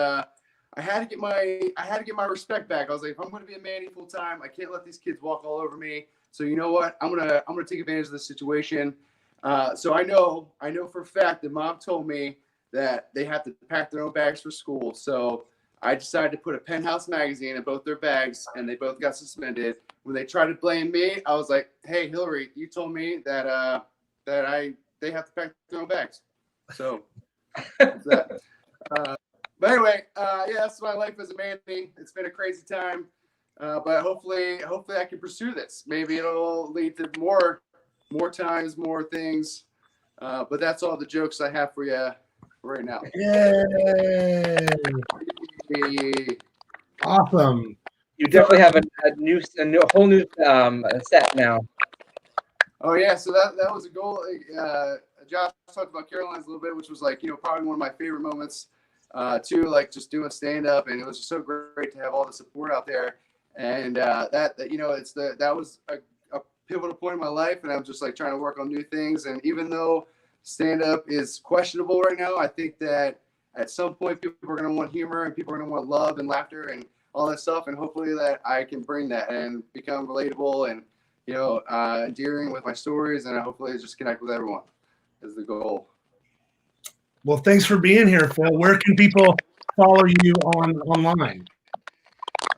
I had to get my respect back. I was like, if I'm going to be a Manny full time, I can't let these kids walk all over me. So you know what? I'm gonna take advantage of this situation. So I know for a fact that mom told me that they have to pack their own bags for school. So I decided to put a Penthouse magazine in both their bags, and they both got suspended. When they tried to blame me, I was like, "Hey, Hillary, you told me that they have to pack their own bags." So that's that. But anyway, yeah, that's my life as a Manny. It's been a crazy time, but hopefully I can pursue this. Maybe it'll lead to more times, more things. But that's all the jokes I have for you right now. Yay! Awesome. You definitely have a whole new set now. Oh yeah, so that was a goal. Josh talked about Caroline's a little bit, which was like, you know, probably one of my favorite moments too, like just doing stand up, and it was just so great to have all the support out there. And that you know, that was a pivotal point in my life, and I'm just like trying to work on new things. And even though stand up is questionable right now, I think that at some point people are going to want humor, and people are going to want love and laughter and all that stuff, and hopefully that I can bring that and become relatable and endearing with my stories, and hopefully just connect with everyone is the goal. Well, thanks for being here, Phil. Where can people follow you online?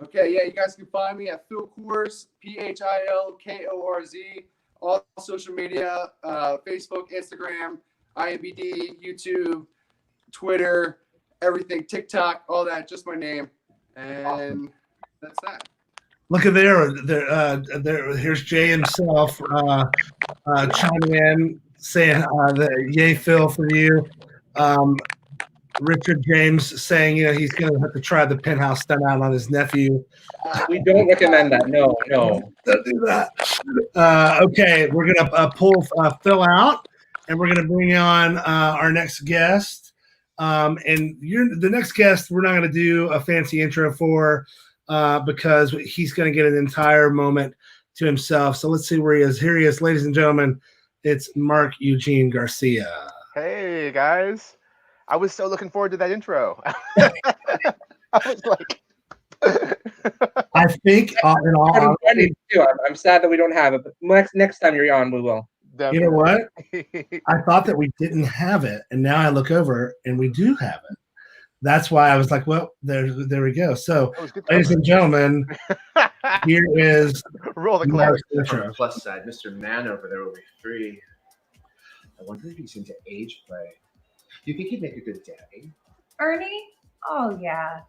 Okay, yeah, you guys can find me at Phil Coors, PHILKORZ, all social media, Facebook, Instagram, IMBD, YouTube, Twitter, everything, TikTok, all that, just my name. And that's that. Look at there. Here's Jay himself chiming in, saying yay, Phil, for you. Richard James saying, he's going to have to try the penthouse stunt out on his nephew. We don't recommend that. No. Don't do that. Okay, we're going to pull Phil out, and we're going to bring on our next guest. And the next guest, we're not going to do a fancy intro for because he's going to get an entire moment to himself. So let's see where he is. Here he is, ladies and gentlemen. It's Mark Eugene Garcia. Hey, guys. I was so looking forward to that intro. I was like, I think I'm sad that we don't have it, but next time you're on, we will. Definitely. You know what? I thought that we didn't have it, and now I look over and we do have it. That's why I was like, well, there we go. So, ladies and gentlemen, here is roll the clock. From the plus side, Mr. Man over there will be free. I wonder if he's into age play. Do you think he'd make a good daddy? Ernie? Oh, yeah,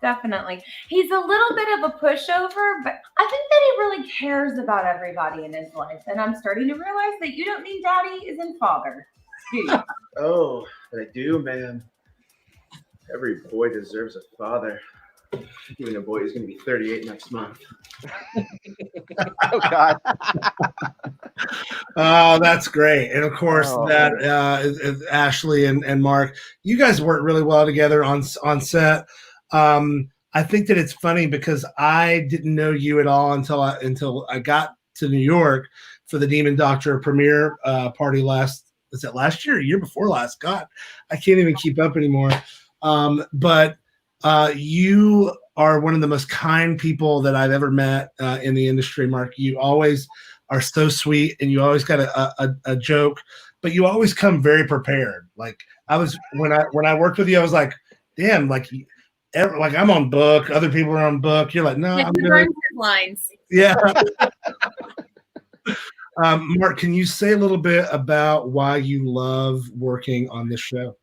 definitely. He's a little bit of a pushover, but I think that he really cares about everybody in his life. And I'm starting to realize that you don't mean daddy is in father. Do you? Oh, but I do, man. Every boy deserves a father. Even a boy who's going to be 38 next month. Oh, God. Oh, that's great. And of course, that is Ashley and Mark. You guys work really well together on set. I think that it's funny because I didn't know you at all until I got to New York for the Demon Doctor premiere party last year, year before last? God, I can't even keep up anymore. But you are one of the most kind people that I've ever met in the industry, Mark. You always are so sweet, and you always got a joke, but you always come very prepared. Like when I worked with you, I was like, damn, like I'm on book, other people are on book. You're like, no, I'm good. Lines. Yeah. Mark, can you say a little bit about why you love working on this show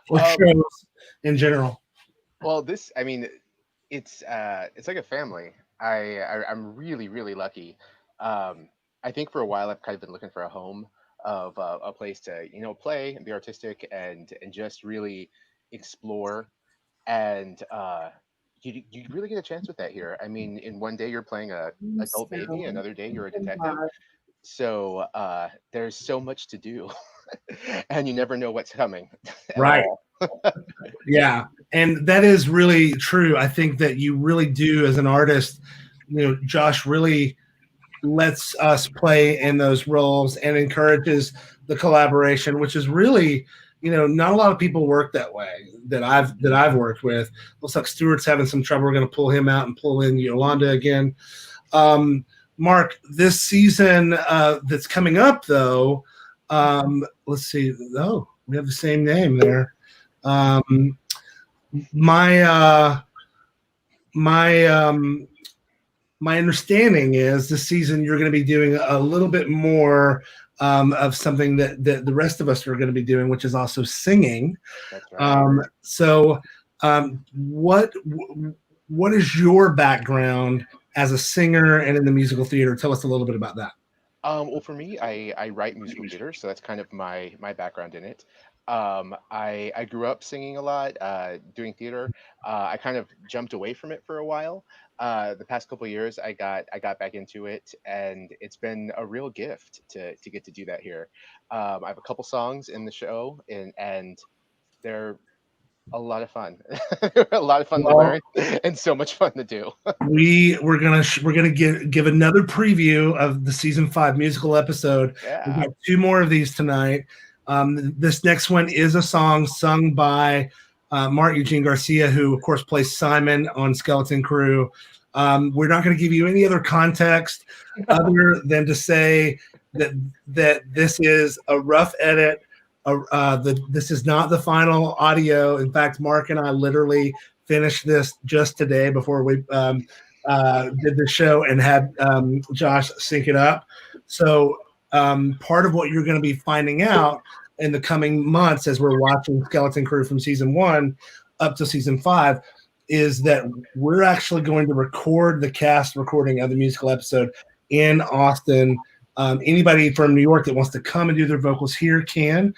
or shows in general? Well, it's like a family. I'm really, really lucky. I think for a while I've kind of been looking for a home of a place to play and be artistic and just really explore. And you really get a chance with that here. I mean, in one day you're playing a adult baby, another day you're a detective. So there's so much to do, and you never know what's coming. Right. Yeah, and that is really true. I think that you really do, as an artist, Josh really lets us play in those roles and encourages the collaboration, which is really, not a lot of people work that way that I've worked with. Looks like Stuart's having some trouble. We're going to pull him out and pull in Yolanda again. Mark, this season that's coming up, though, let's see. Oh, we have the same name there. My understanding is this season you're going to be doing a little bit more of something that the rest of us are going to be doing, which is also singing. That's right. So what is your background as a singer and in the musical theater? Tell us a little bit about that. Well, for me, I write musical theater, so that's kind of my background in it. I grew up singing a lot, doing theater. I kind of jumped away from it for a while. The past couple of years, I got back into it, and it's been a real gift to get to do that here. I have a couple songs in the show, and they're a lot of fun. A lot of fun to learn, and so much fun to do. We're gonna give another preview of the season 5 musical episode. Yeah. We've got 2 more of these tonight. This next one is a song sung by Mark Eugene Garcia, who of course plays Simon on Skeleton Crew. We're not going to give you any other context other than to say that this is a rough edit. This is not the final audio. In fact, Mark and I literally finished this just today before we did the show and had Josh sync it up. So part of what you're going to be finding out in the coming months as we're watching Skeleton Crew from season 1 up to season 5 is that we're actually going to record the cast recording of the musical episode in Austin. Anybody from New York that wants to come and do their vocals here can,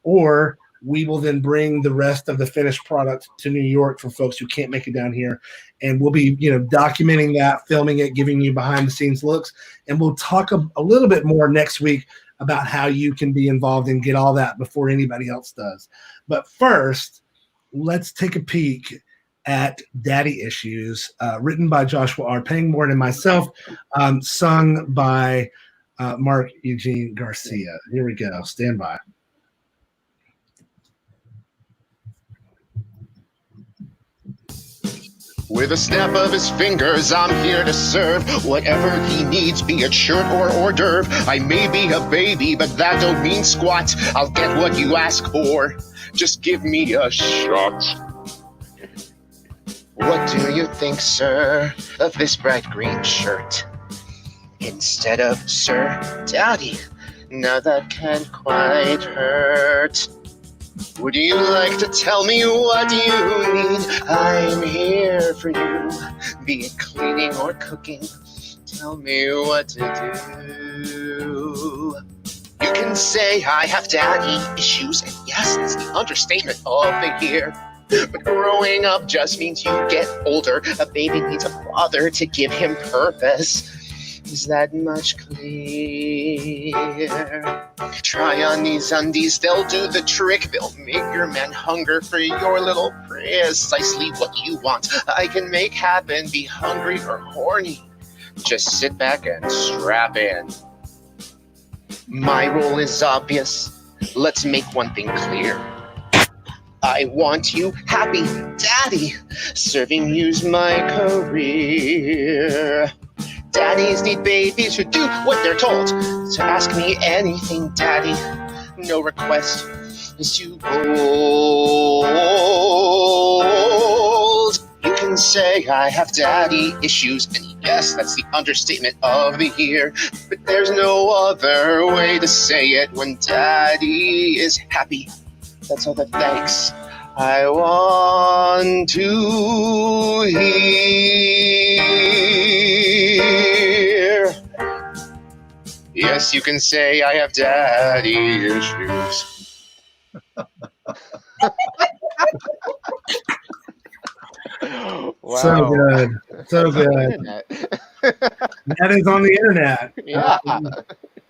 or we will then bring the rest of the finished product to New York for folks who can't make it down here. And we'll be, documenting that, filming it, giving you behind the scenes looks. And we'll talk a little bit more next week about how you can be involved and get all that before anybody else does. But first, let's take a peek at Daddy Issues, written by Joshua R. Pangborn and myself, sung by Mark Eugene Garcia. Here we go. Stand by. With a snap of his fingers, I'm here to serve whatever he needs, be it shirt or hors d'oeuvre. I may be a baby, but that don't mean squat. I'll get what you ask for. Just give me a shot. What do you think, sir, of this bright green shirt? Instead of Sir Daddy, now that can't quite hurt. Would you like to tell me what you need? I'm here for you, be it cleaning or cooking. Tell me what to do. You can say I have daddy issues, and yes, it's the understatement of the year. But growing up just means you get older. A baby needs a father to give him purpose. Is that much clear? Try on these undies, they'll do the trick. They'll make your man hunger for your little precisely what you want. I can make happen, be hungry or horny. Just sit back and strap in. My role is obvious. Let's make one thing clear. I want you happy, daddy. Serving you's my career. Daddies need babies who do what they're told. So ask me anything, daddy. No request is too bold. You can say I have daddy issues, and yes, that's the understatement of the year. But there's no other way to say it when daddy is happy. That's all the thanks I want to hear. Yes, you can say I have daddy issues. Wow. So good. So good. That is on the internet. Yeah.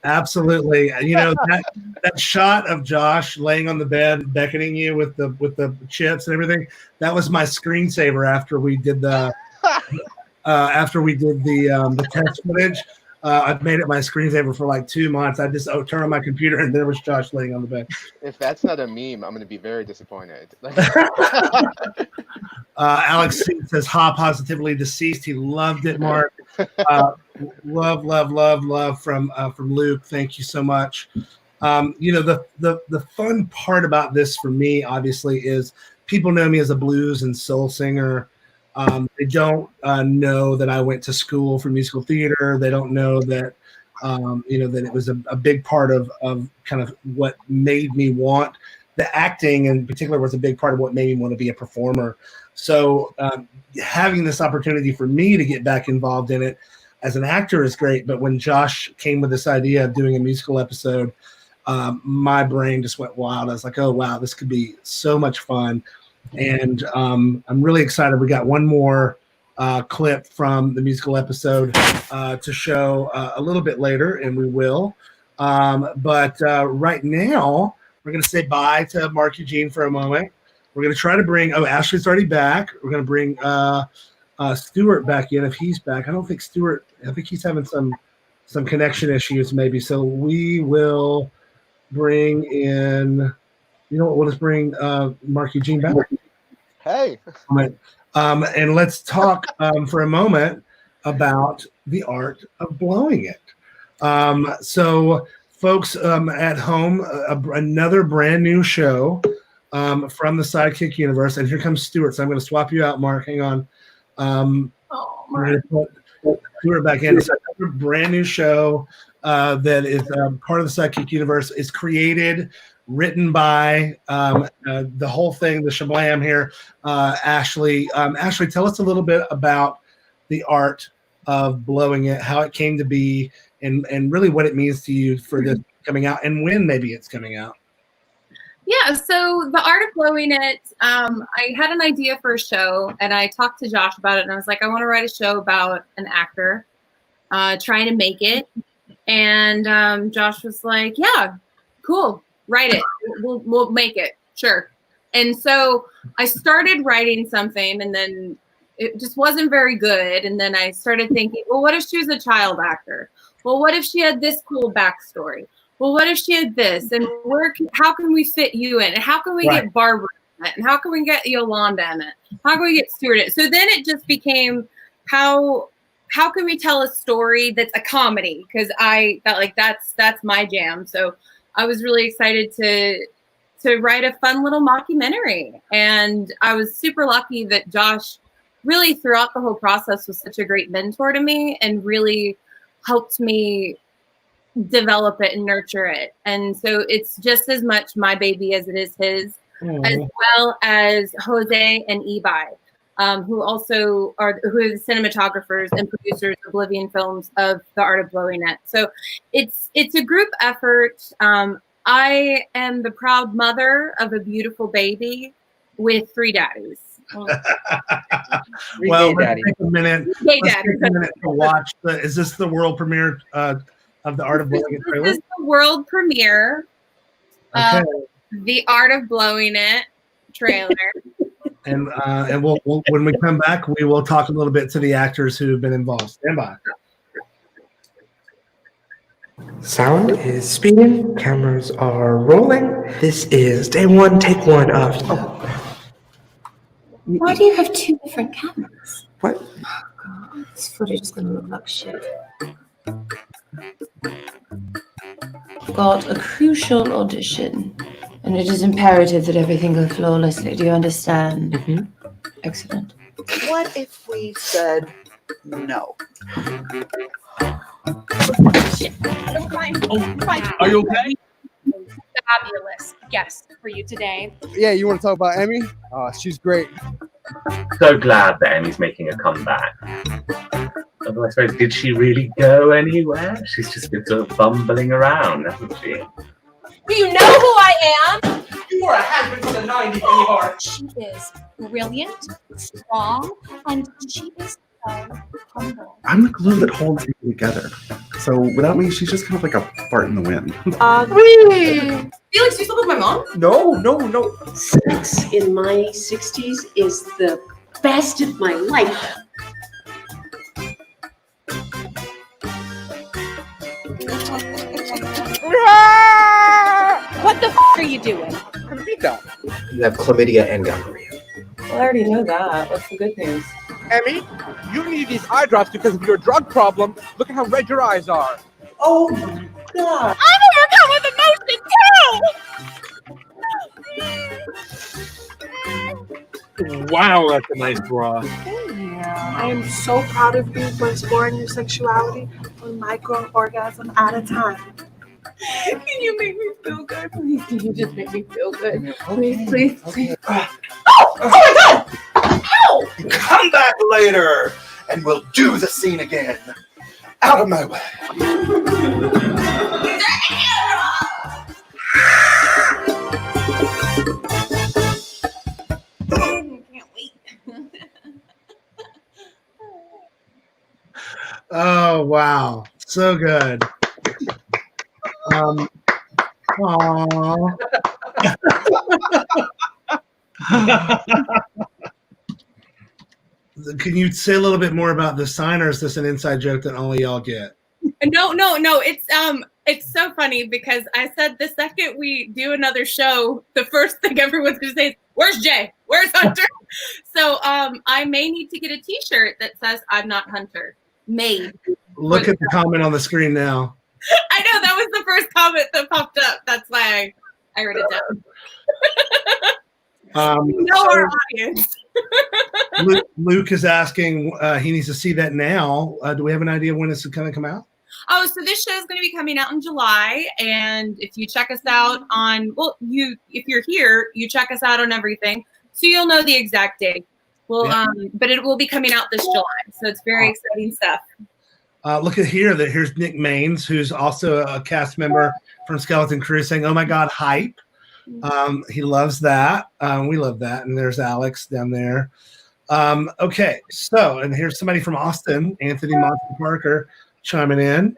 Absolutely. That shot of Josh laying on the bed beckoning you with the chips and everything, that was my screensaver after we did the test footage. I've made it my screensaver for like 2 months. I just turn on my computer and there was Josh laying on the bed. If that's not a meme, I'm going to be very disappointed. Alex says, "Ha, positively deceased." He loved it, Mark. Love from Luke. Thank you so much. The fun part about this for me, obviously, is people know me as a blues and soul singer. They don't know that I went to school for musical theater. They don't know that that it was a big part of kind of what made me want the acting, in particular, was a big part of what made me want to be a performer. So having this opportunity for me to get back involved in it as an actor is great. But when Josh came with this idea of doing a musical episode, my brain just went wild. I was like, oh, wow, this could be so much fun. And I'm really excited. We got one more clip from the musical episode to show a little bit later, and we will. But right now, we're going to say bye to Mark Eugene for a moment. We're going to try to bring, Ashley's already back. We're going to bring Stuart back in if he's back. I think he's having some connection issues maybe. So we will bring in, we'll just bring Mark Eugene back. Hey. And let's talk for a moment about the art of blowing it. So, folks at home, another brand new show from the SideKick universe. And here comes Stuart. So I'm going to swap you out, Mark. Hang on. We're going to put Stuart back in. It's another brand new show that is part of the SideKick universe. Is created, written by the whole thing, the shablam here. Ashley, Ashley, tell us a little bit about the art of blowing it, how it came to be, and really what it means to you for this coming out, and when maybe it's coming out. Yeah, so the art of blowing it, I had an idea for a show, and I talked to Josh about it, and I was like, I want to write a show about an actor trying to make it. And Josh was like, yeah, cool, write it. We'll make it, sure. And so I started writing something, and then it just wasn't very good. And then I started thinking, well, what if she was a child actor? Well, what if she had this cool backstory? Well, what if she had this? And how can we fit you in? And how can we get Barbara in it? And how can we get Yolanda in it? How can we get Stuart in it? So then it just became how can we tell a story that's a comedy? Because I felt like that's my jam. So I was really excited to write a fun little mockumentary. And I was super lucky that Josh really throughout the whole process was such a great mentor to me and really helped me develop it and nurture it. And so it's just as much my baby as it is his, as well as Jose and Ebi, who are the cinematographers and producers of Oblivion Films of The Art of Blowing It. So it's a group effort. I am the proud mother of a beautiful baby with 3 daddies. Well, let's take a minute. To watch. Is this the world premiere of The Art of Blowing It trailer? This is the world premiere of The Art of Blowing It trailer. And we'll when we come back, we will talk a little bit to the actors who have been involved. Stand by. Sound is speeding. Cameras are rolling. This is day 1, take 1 of. Why do you have 2 different cameras? What? Oh God, this footage is going to look like shit. I've got a crucial audition, and it is imperative that everything go flawlessly. Do you understand? Mm-hmm. Excellent. What if we said no? Shit. I'm fine. I'm fine. Are you okay? Fabulous guest for you today. Yeah, you want to talk about Emmy? She's great. So glad that Emmy's making a comeback. Although I suppose, did she really go anywhere? She's just been sort of bumbling around, hasn't she? Do you know who I am? You are a has-been from the 90s, Emmy Hart. She is brilliant, strong, and she is so humble. I'm the glue that holds you together. So without me, she's just kind of like a fart in the wind. Felix, you still with my mom? No. Sex in my 60s is the best of my life. What the are you doing? You have chlamydia and gonorrhea. Well, I already know that. What's the good news? Emmy, you need these eye drops because of your drug problem. Look at how red your eyes are. Oh my God. I'm overcome with emotion too! Wow, that's a nice bra. I am so proud of you for exploring your sexuality one micro orgasm at a time. Can you make me feel good? Please, can you just make me feel good? Please. Oh my God! Ow! Come back later, and we'll do the scene again. Out of my way. Can't wait. Oh wow, so good. Can you say a little bit more about the sign, or is this an inside joke that only y'all get? No. It's so funny because I said the second we do another show, the first thing everyone's gonna say is, "Where's Jay? Where's Hunter?" So I may need to get a T-shirt that says "I'm not Hunter." made. Look at the comment on the screen now. I know that was the first comment that popped up. That's why I wrote it down. We know our audience. Luke is asking, he needs to see that now. Do we have an idea when it's going to come out? Oh, so this show is going to be coming out in July, and if you check us out on, if you're here, you check us out on everything, so you'll know the exact date. Well, Yeah. But it will be coming out this July, so it's very exciting stuff. Look at here. Here's Nick Maines, who's also a cast member from Skeleton Crew, saying, "Oh my God, hype!" He loves that. We love that. And there's Alex down there. Okay, so and here's somebody from Austin, Anthony Monty Parker, chiming in.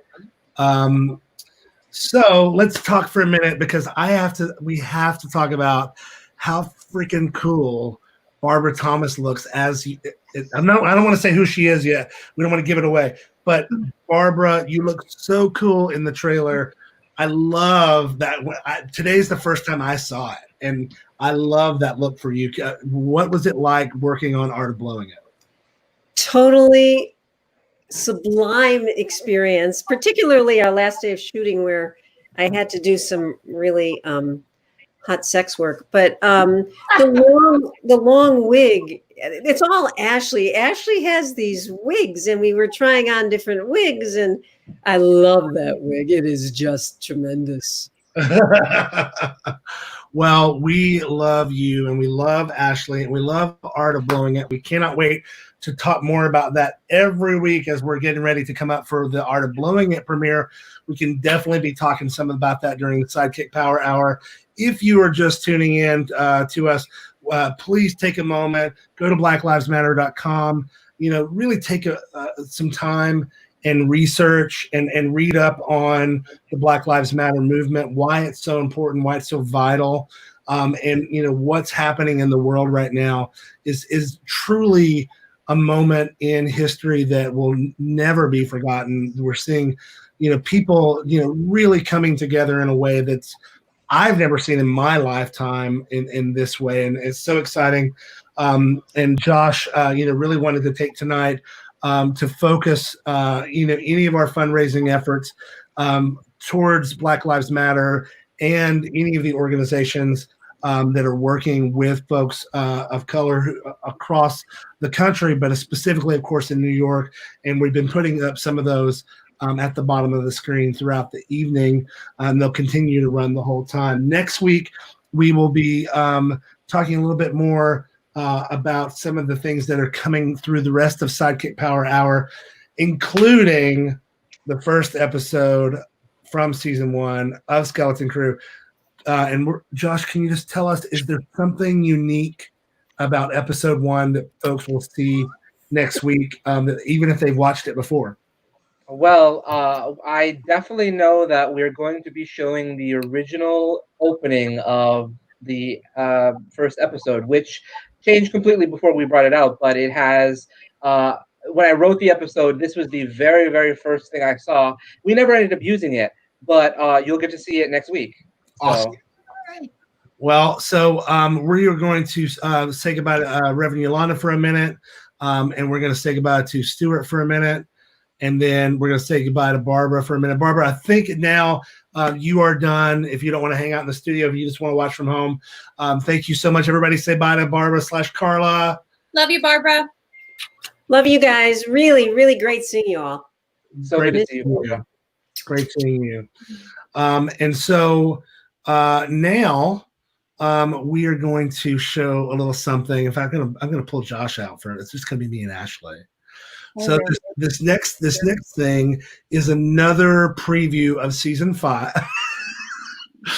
So let's talk for a minute because we have to talk about how freaking cool Barbara Thomas looks as I don't want to say who she is yet. We don't want to give it away. But Barbara, you look so cool in the trailer. I love that. Today's the first time I saw it, and I love that look for you. What was it like working on Art of Blowing It? Totally sublime experience, particularly our last day of shooting where I had to do some really hot sex work. But the long wig, it's all Ashley. Ashley has these wigs, and we were trying on different wigs, and I love that wig. It is just tremendous. Well, we love you, and we love Ashley, and we love Art of Blowing It. We cannot wait to talk more about that every week as we're getting ready to come up for the Art of Blowing It premiere. We can definitely be talking some about that during the SideKick Power Hour. If you are just tuning in to us, please take a moment, go to blacklivesmatter.com, really take some time and research and read up on the Black Lives Matter movement, why it's so important, why it's so vital, and what's happening in the world right now is truly a moment in history that will never be forgotten. We're seeing, people, really coming together in a way that's I've never seen in my lifetime in this way, and it's so exciting. And Josh, really wanted to take tonight to focus, any of our fundraising efforts towards Black Lives Matter and any of the organizations that are working with folks of color across the country, but specifically, of course, in New York. And we've been putting up some of those at the bottom of the screen throughout the evening. They'll continue to run the whole time. Next week, we will be talking a little bit more about some of the things that are coming through the rest of SideKick Power Hour, including the first episode from season 1 of Skeleton Crew. Josh, can you just tell us, is there something unique about episode 1 that folks will see next week, even if they've watched it before? Well, I definitely know that we're going to be showing the original opening of the first episode, which changed completely before we brought it out, but it has when I wrote the episode, this was the very, very first thing I saw. We never ended up using it, but you'll get to see it next week. Awesome. Well, so we are going to say goodbye to Reverend Yolanda for a minute, and we're going to say goodbye to Stuart for a minute, and then we're going to say goodbye to Barbara for a minute. Barbara, I think now you are done. If you don't want to hang out in the studio, if you just want to watch from home, thank you so much, everybody. Say bye to Barbara/Carla. Love you, Barbara. Love you guys. Really, really great seeing you all. So good to see you, Barbara. Great seeing you. And so now we are going to show a little something. In fact, I'm going to pull Josh out for it. It's just going to be me and Ashley. So this next thing is another preview of season 5.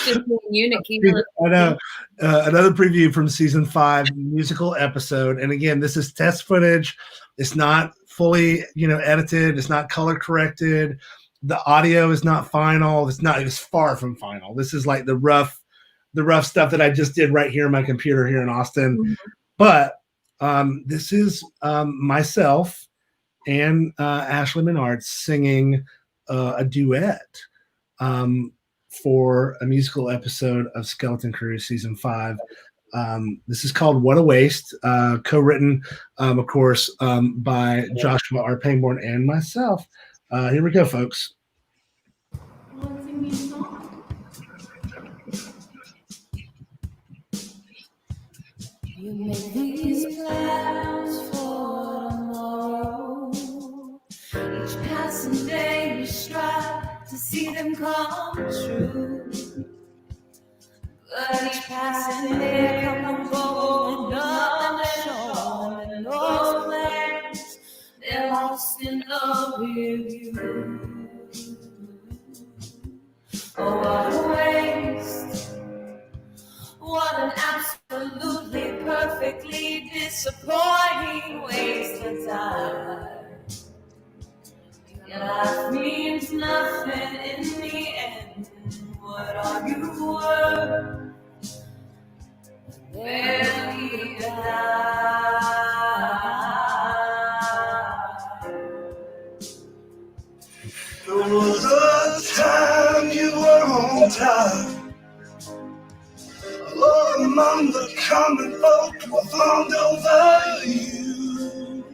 Just you, Nakia. I know. Another preview from season 5 musical episode. And again, this is test footage. It's not fully, edited. It's not color corrected. The audio is not final. It's far from final. This is like the rough stuff that I just did right here on my computer here in Austin. Mm-hmm. But this is myself and Ashley Menard singing a duet for a musical episode of Skeleton Crew season 5. This is called What a Waste, co-written, of course, by Joshua R. Pangborn and myself. Here we go, folks. You make these plans for tomorrow. Each passing day you strive to see them come true. But each passing day come and go and nothing showing. And those plans, they're lost in love with you. Oh, what a waste. What an absolutely perfectly disappointing waste of time. Your life means nothing in the end. What are you worth? Barely a dime. There was a time you were on top. Lord, among the common folk who fawned over you.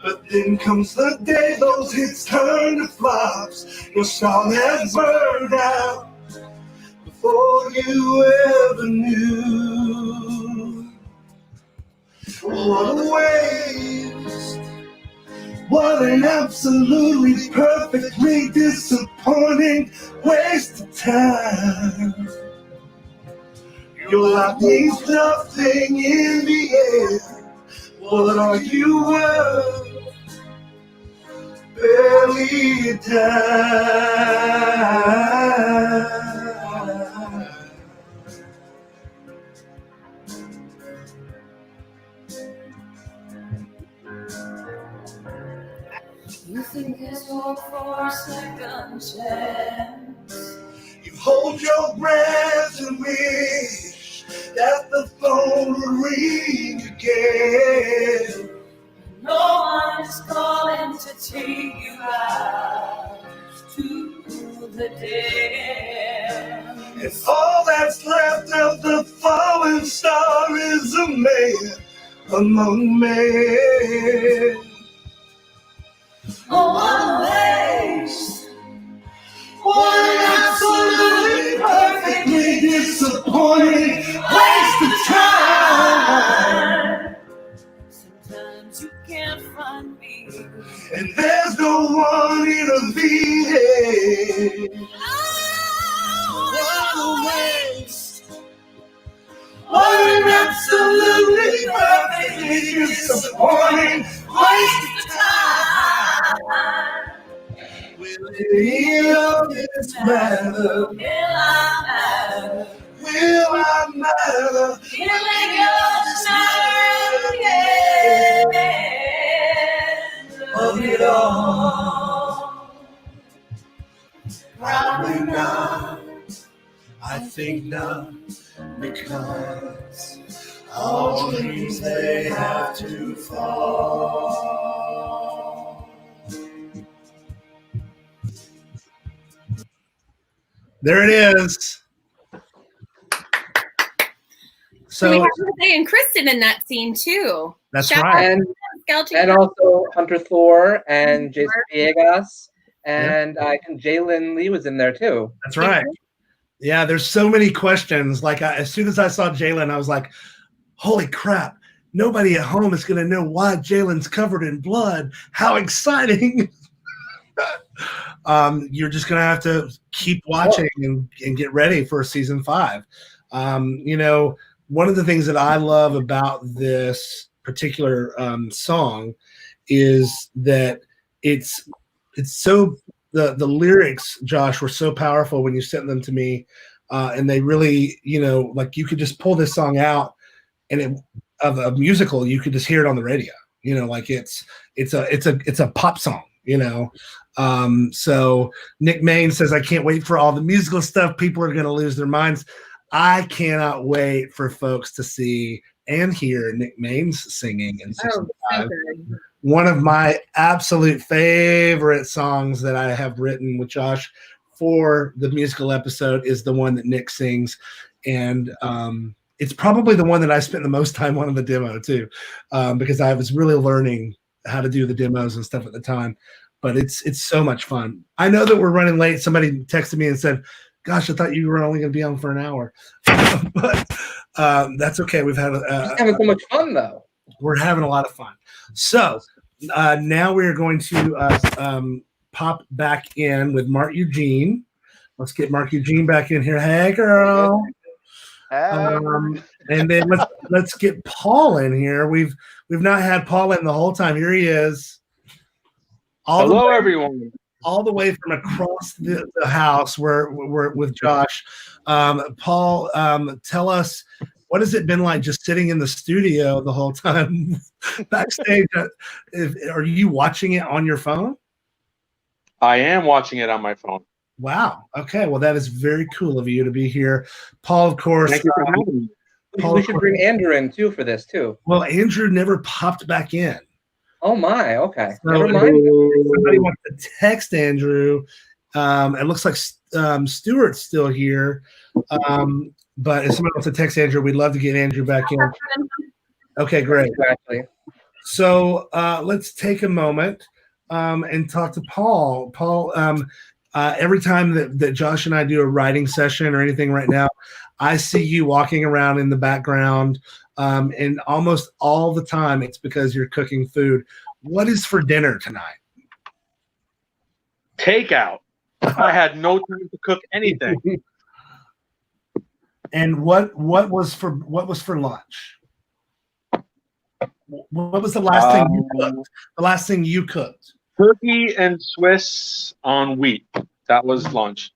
But then comes the day those hits turn to flops. Your song has burned out before you ever knew. What a waste. What an absolutely perfectly disappointing waste of time. Your life means nothing in the end. What are you worth? Barely a dime. You think there's hope for a second chance. You hold your breath and wish that the phone will ring again. No one is calling to take you out to the dead. If all that's left of the fallen star is a man among men. Oh, what a waste. What an absolutely perfectly disappointing waste of time. Sometimes you can't find me, and there's no one intervening. What a waste. What an absolutely perfectly disappointing waste of time. Will any of this matter? Will I matter? Will I matter? Will it matter of it all? Probably not. I think not, because all dreams they have to fall. There it is. So we So have Jose and Kristen in that scene too. That's Shout right. out to And Skelton. also Hunter Thor and Jason Villegas. And I think Jalen Lee was in there too. That's right. Yeah, there's so many questions. Like as soon as I saw Jalen, I was like, holy crap. Nobody at home is going to know why Jalen's covered in blood. How exciting. You're just going to have to keep watching and get ready for season 5. You know, one of the things that I love about this particular song is that it's so the lyrics, Josh, were so powerful when you sent them to me, and they really, you know, like you could just pull this song out and of a musical, you could just hear it on the radio. You know, like it's a pop song. You know, so Nick Main says, I can't wait for all the musical stuff. People are going to lose their minds. I cannot wait for folks to see and hear Nick Main's singing in season 5. One of my absolute favorite songs that I have written with Josh for the musical episode is the one that Nick sings. And it's probably the one that I spent the most time on in the demo too, because I was really learning how to do the demos and stuff at the time. But it's so much fun. I know that we're running late. Somebody texted me and said, "Gosh, I thought you were only going to be on for an hour," but that's okay. We've had just having so much fun though. We're having a lot of fun. So now we're going to pop back in with Mark Eugene. Let's get Mark Eugene back in here. Hey, girl. And then let's get Paul in here. We've not had Paul in the whole time. Here he is. Hello, everyone. All the way from across the house. We're with Josh. Paul, tell us, what has it been like just sitting in the studio the whole time backstage? Are you watching it on your phone? I am watching it on my phone. Wow. Okay. Well, that is very cool of you to be here. Paul, of course. Thank you for having me. We should bring Andrew in too for this too. Well, Andrew never popped back in. Oh my. Okay. So Never mind. Somebody wants to text Andrew. It looks like Stuart's still here. But if somebody wants to text Andrew, we'd love to get Andrew back in. Okay, great. Exactly. So let's take a moment and talk to Paul. Paul, every time that Josh and I do a writing session or anything right now, I see you walking around in the background, and almost all the time it's because you're cooking food. What is for dinner tonight? Takeout. I had no time to cook anything. And what was for lunch? What was the last thing you cooked? The last thing you cooked? Turkey and Swiss on wheat. That was lunch.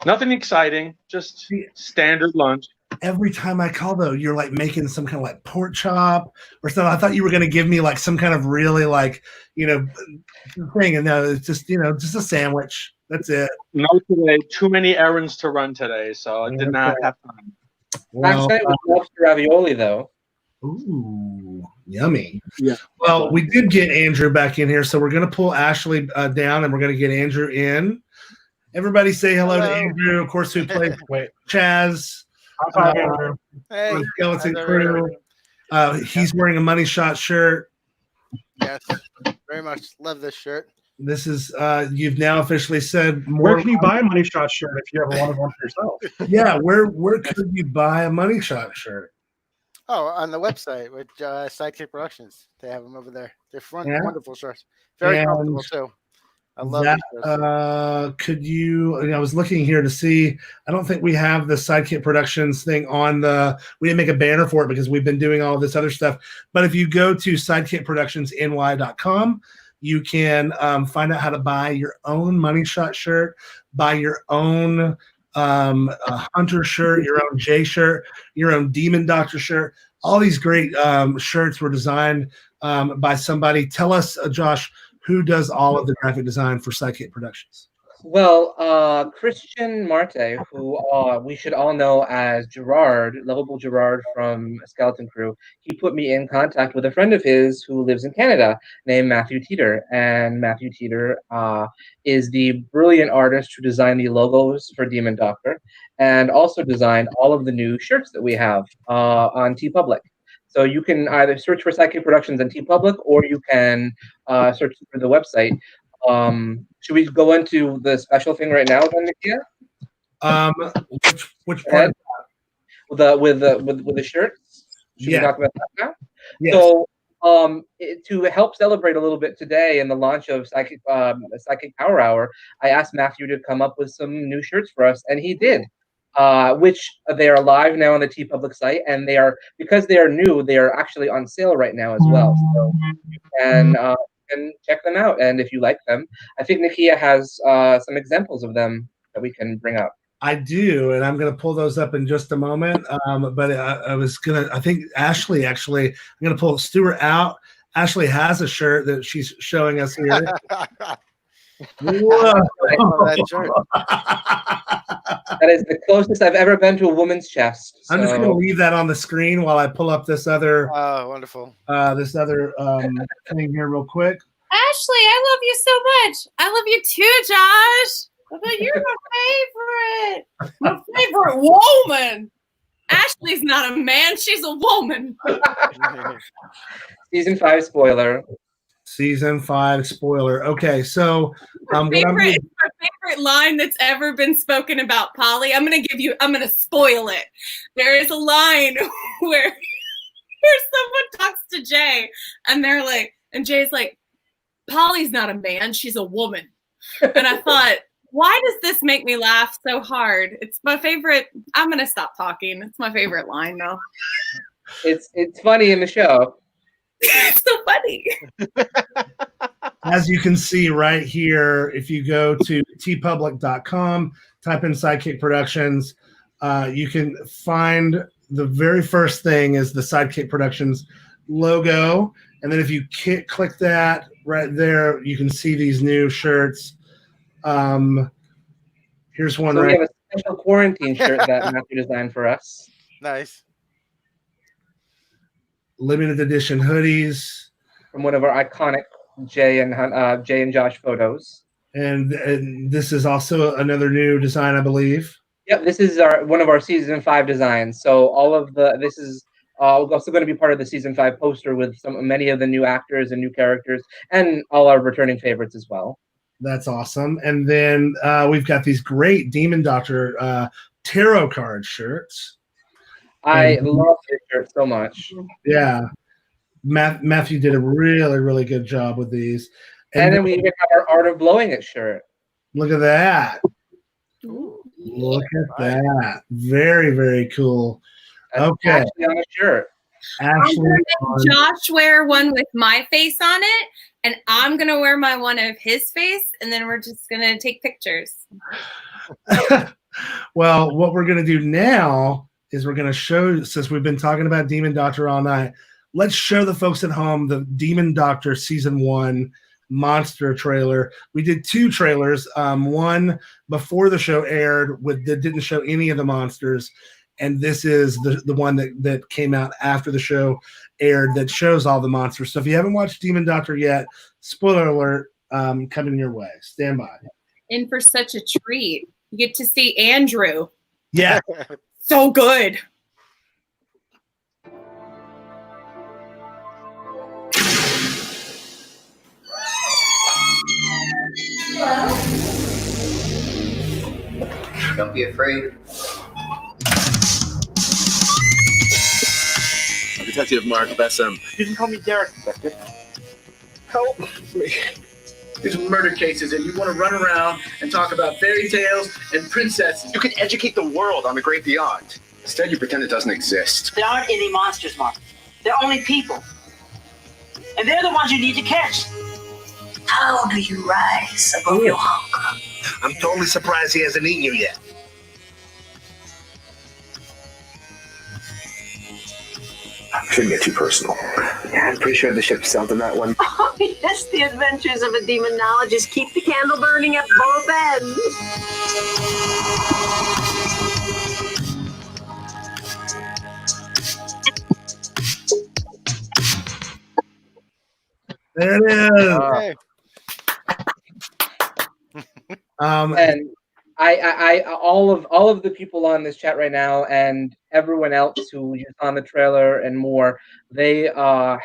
Nothing exciting, just standard lunch. Every time I call, though, you're like making some kind of like pork chop or something. I thought you were going to give me like some kind of really like, thing. And no, it's just, just a sandwich. That's it. No today. Too many errands to run today, so I did not have time. Last night was lobster ravioli, though. Ooh, yummy. Yeah. Well, we did get Andrew back in here, so we're going to pull Ashley down, and we're going to get Andrew in. Everybody say hello to Andrew, of course, who plays Chaz. Andrew. Hey, Skeleton Crew. He's wearing a Money Shot shirt. Yes, very much love this shirt. This is you've now officially said more. Where can you buy a Money Shot shirt if you ever wanted one for yourself? Yeah, where could you buy a Money Shot shirt? Oh, on the website with SideKick Productions. They have them over there. They're fun, Yeah. wonderful shirts. Very comfortable too. I love that. Could you? I was looking here to see. I don't think we have the SideKick Productions thing on the. We didn't make a banner for it because we've been doing all of this other stuff. But if you go to sidekickproductionsny.com, you can find out how to buy your own Money Shot shirt, buy your own Hunter shirt, your own J shirt, your own Demon Doctor shirt. All these great shirts were designed by somebody. Tell us, Josh, who does all of the graphic design for SideKick Productions? Well, Christian Marte, who we should all know as Gerard, Lovable Gerard from Skeleton Crew, he put me in contact with a friend of his who lives in Canada named Matthew Teeter. And Matthew Teeter is the brilliant artist who designed the logos for Demon Doctor and also designed all of the new shirts that we have on TeePublic. So you can either search for SideKick Productions on TeePublic or you can search for the website. Should we go into the special thing right now, then, Nakia? Which part? With the shirts. Should we talk about that now? Yes. So, to help celebrate a little bit today in the launch of SideKick Power Hour, I asked Matthew to come up with some new shirts for us, and he did. Which they are live now on the TeePublic site, and they are, because they are new, they are actually on sale right now as well. So you can check them out, and if you like them, I think Nakia has some examples of them that we can bring up. I do, and I'm going to pull those up in just a moment. But I think Ashley, actually, I'm going to pull Stuart out. Ashley has a shirt that she's showing us here. Whoa. That is the closest I've ever been to a woman's chest. I'm just going to leave that on the screen while I pull up this other. Oh, wonderful! This other thing here, real quick. Ashley, I love you so much. I love you too, Josh. You're my favorite woman. Ashley's not a man, she's a woman. Season 5 spoiler. Season 5 spoiler. Okay, so My favorite line that's ever been spoken about Polly. I'm gonna spoil it. There is a line where someone talks to Jay and they're like, and Jay's like, Polly's not a man, she's a woman. And I thought, why does this make me laugh so hard? It's my favorite. I'm gonna stop talking. It's my favorite line though. It's funny in the show. It's so funny. As you can see right here, if you go to tpublic.com, type in SideKick Productions, you can find the very first thing is the SideKick Productions logo. And then if you click that right there, you can see these new shirts. Here's one So right. we have a special quarantine shirt that Matthew designed for us. Nice. Limited edition hoodies from one of our iconic Jay and Josh photos. And this is also another new design, I believe. Yep, this is one of our season 5 designs. So this is also going to be part of the season 5 poster with many of the new actors and new characters and all our returning favorites as well. That's awesome. And then we've got these great Demon Doctor tarot card shirts. I love this shirt so much. Yeah. Matthew did a really, really good job with these. And then we even have our Art of Blowing It shirt. Look at that. Look at that. Very, very cool. That's okay. Ashley on a shirt. I'm gonna make Josh wear one with my face on it, and I'm gonna wear one of his face, and then we're just gonna take pictures. Well, what we're gonna do now is we're gonna show, since we've been talking about Demon Doctor all night, let's show the folks at home the Demon Doctor season 1 monster trailer. We did 2 trailers, one before the show aired that didn't show any of the monsters, and this is the one that came out after the show aired that shows all the monsters. So if you haven't watched Demon Doctor yet, spoiler alert, coming your way. Stand by. In for such a treat. You get to see Andrew. Yeah. So good. Don't be afraid. Detective Mark Bessem. You can call me Derek, Detective. Help me. These are murder cases, and you want to run around and talk about fairy tales and princesses. You can educate the world on the great beyond. Instead, you pretend it doesn't exist. There aren't any monsters, Mark. They're only people. And they're the ones you need to catch. How do you rise above your hunger? I'm totally surprised he hasn't eaten you yet. Shouldn't get too personal. Yeah, I'm pretty sure the ship sailed on that one. Oh, yes, the adventures of a demonologist. Keep the candle burning at both ends. There it is. And I all of the people on this chat right now and everyone else who is on the trailer and more, they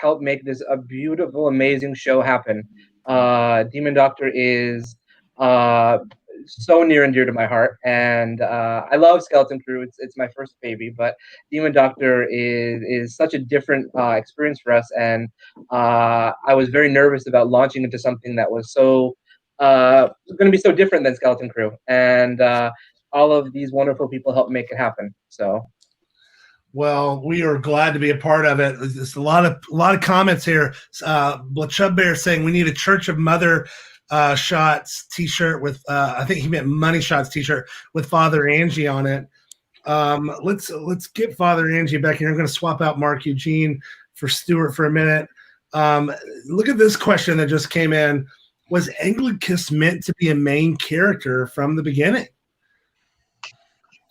helped make this a beautiful, amazing show happen. Demon Doctor is so near and dear to my heart, and I love Skeleton Crew. It's my first baby, but Demon Doctor is such a different experience for us, and I was very nervous about launching into something that was so going to be so different than Skeleton Crew, and all of these wonderful people helped make it happen. So, well, we are glad to be a part of it. There's a lot of comments here. Chub Bear saying we need a Church of Mother Shots T-shirt with I think he meant Money Shots T-shirt with Father Angie on it. Let's get Father Angie back here. I'm going to swap out Mark Eugene for Stuart for a minute. Look at this question that just came in. Was Anglicus meant to be a main character from the beginning?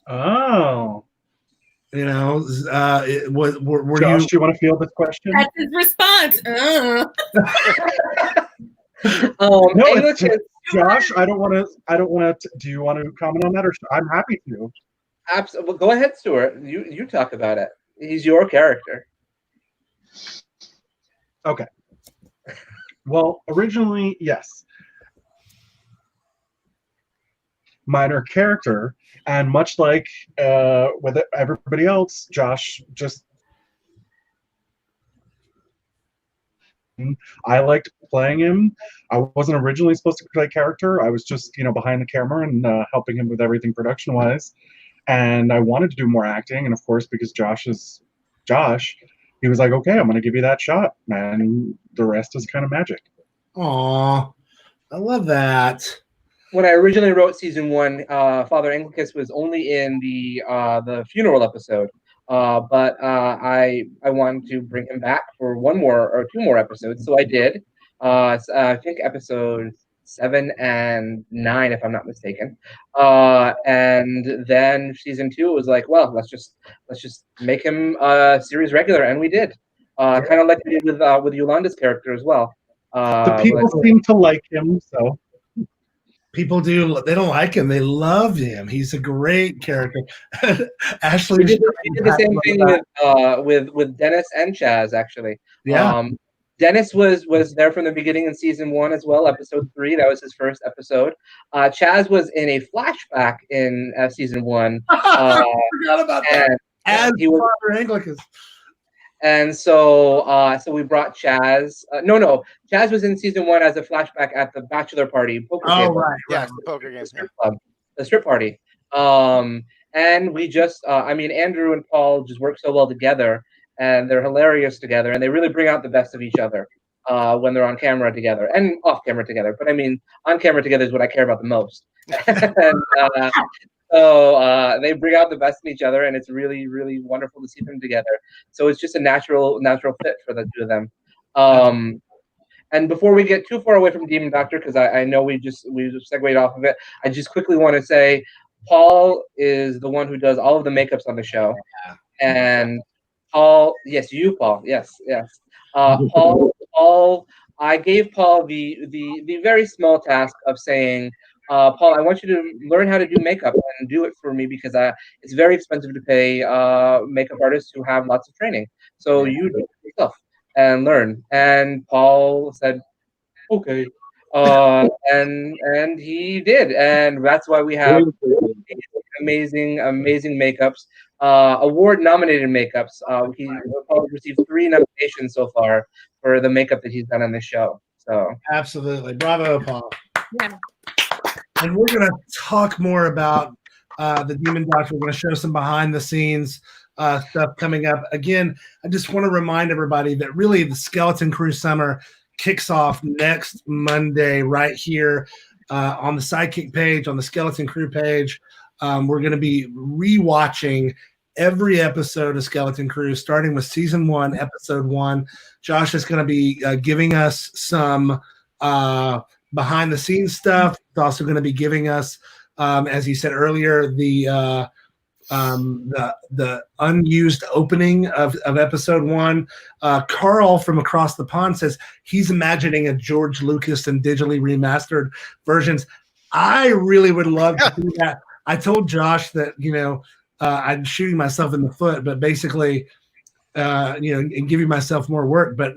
Oh. You know, were Josh, you? do you want to field this question? That's his response. No, it's Josh. I don't want to. Do you want to comment on that, or I'm happy to? Absolutely. Well, go ahead, Stuart. You talk about it. He's your character. Okay. Well, originally, yes. Minor character, and much like with everybody else, Josh just. I liked playing him. I wasn't originally supposed to play character. I was just, behind the camera and helping him with everything production-wise. And I wanted to do more acting, and of course, because Josh is Josh, he was like, "Okay, I'm going to give you that shot, man. And the rest is kind of magic." Aw, I love that. When I originally wrote season 1, Father Anglicus was only in the funeral episode. But I wanted to bring him back for 1 more or 2 more episodes, so I did. I think episode 7 and 9, if I'm not mistaken. And then season 2 was like, well, let's just make him a series regular, and we did. Kind of like we did with Yolanda's character as well. The people seem to like him, so. People do. They don't like him. They love him. He's a great character. Ashley We did the same thing with Dennis and Chaz, actually. Yeah. Dennis was there from the beginning in season 1 as well, episode 3. That was his first episode. Chaz was in a flashback in season 1. I forgot about that. As he was Father Anglicus. And so we brought Chaz. No, Chaz was in season 1 as a flashback at the bachelor party poker table. Right. Yes, the poker game. The strip party. And we just, Andrew and Paul just work so well together, and they're hilarious together, and they really bring out the best of each other when they're on camera together and off camera together. But on camera together is what I care about the most. And, so they bring out the best in each other, and it's really, really wonderful to see them together. So it's just a natural fit for the two of them. And before we get too far away from Demon Doctor, because I know we just segued off of it, I just quickly want to say Paul is the one who does all of the makeups on the show, and Paul, yes, you, Paul, yes. Paul, I gave Paul the very small task of saying, Paul, I want you to learn how to do makeup and do it for me, because it's very expensive to pay makeup artists who have lots of training. So you do it yourself and learn. And Paul said, okay. And he did. And that's why we have amazing makeups, award-nominated makeups. Paul received 3 nominations so far for the makeup that he's done on this show. So absolutely, bravo, Paul. Yeah. And we're going to talk more about the Demon Doctor. We're going to show some behind-the-scenes stuff coming up. Again, I just want to remind everybody that really the Skeleton Crew Summer kicks off next Monday right here on the SideKick page, on the Skeleton Crew page. We're going to be rewatching every episode of Skeleton Crew, starting with season 1, episode 1. Josh is going to be giving us some behind the scenes stuff. He's also going to be giving us, as he said earlier, the unused opening of episode 1. Carl from across the pond says he's imagining a George Lucas and digitally remastered versions. I really would love to do that. I told Josh that, I'm shooting myself in the foot, but basically, and giving myself more work. But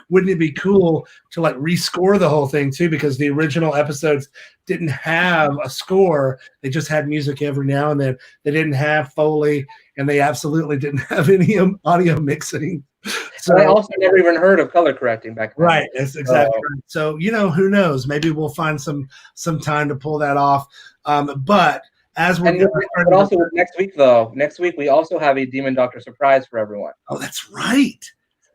wouldn't it be cool to rescore the whole thing too? Because the original episodes didn't have a score; they just had music every now and then. They didn't have Foley, and they absolutely didn't have any audio mixing. So I also never even heard of color correcting back then. Right, that's exactly right. So who knows? Maybe we'll find some time to pull that off. But as we're but also next week we also have a Demon Doctor surprise for everyone. Oh, that's right.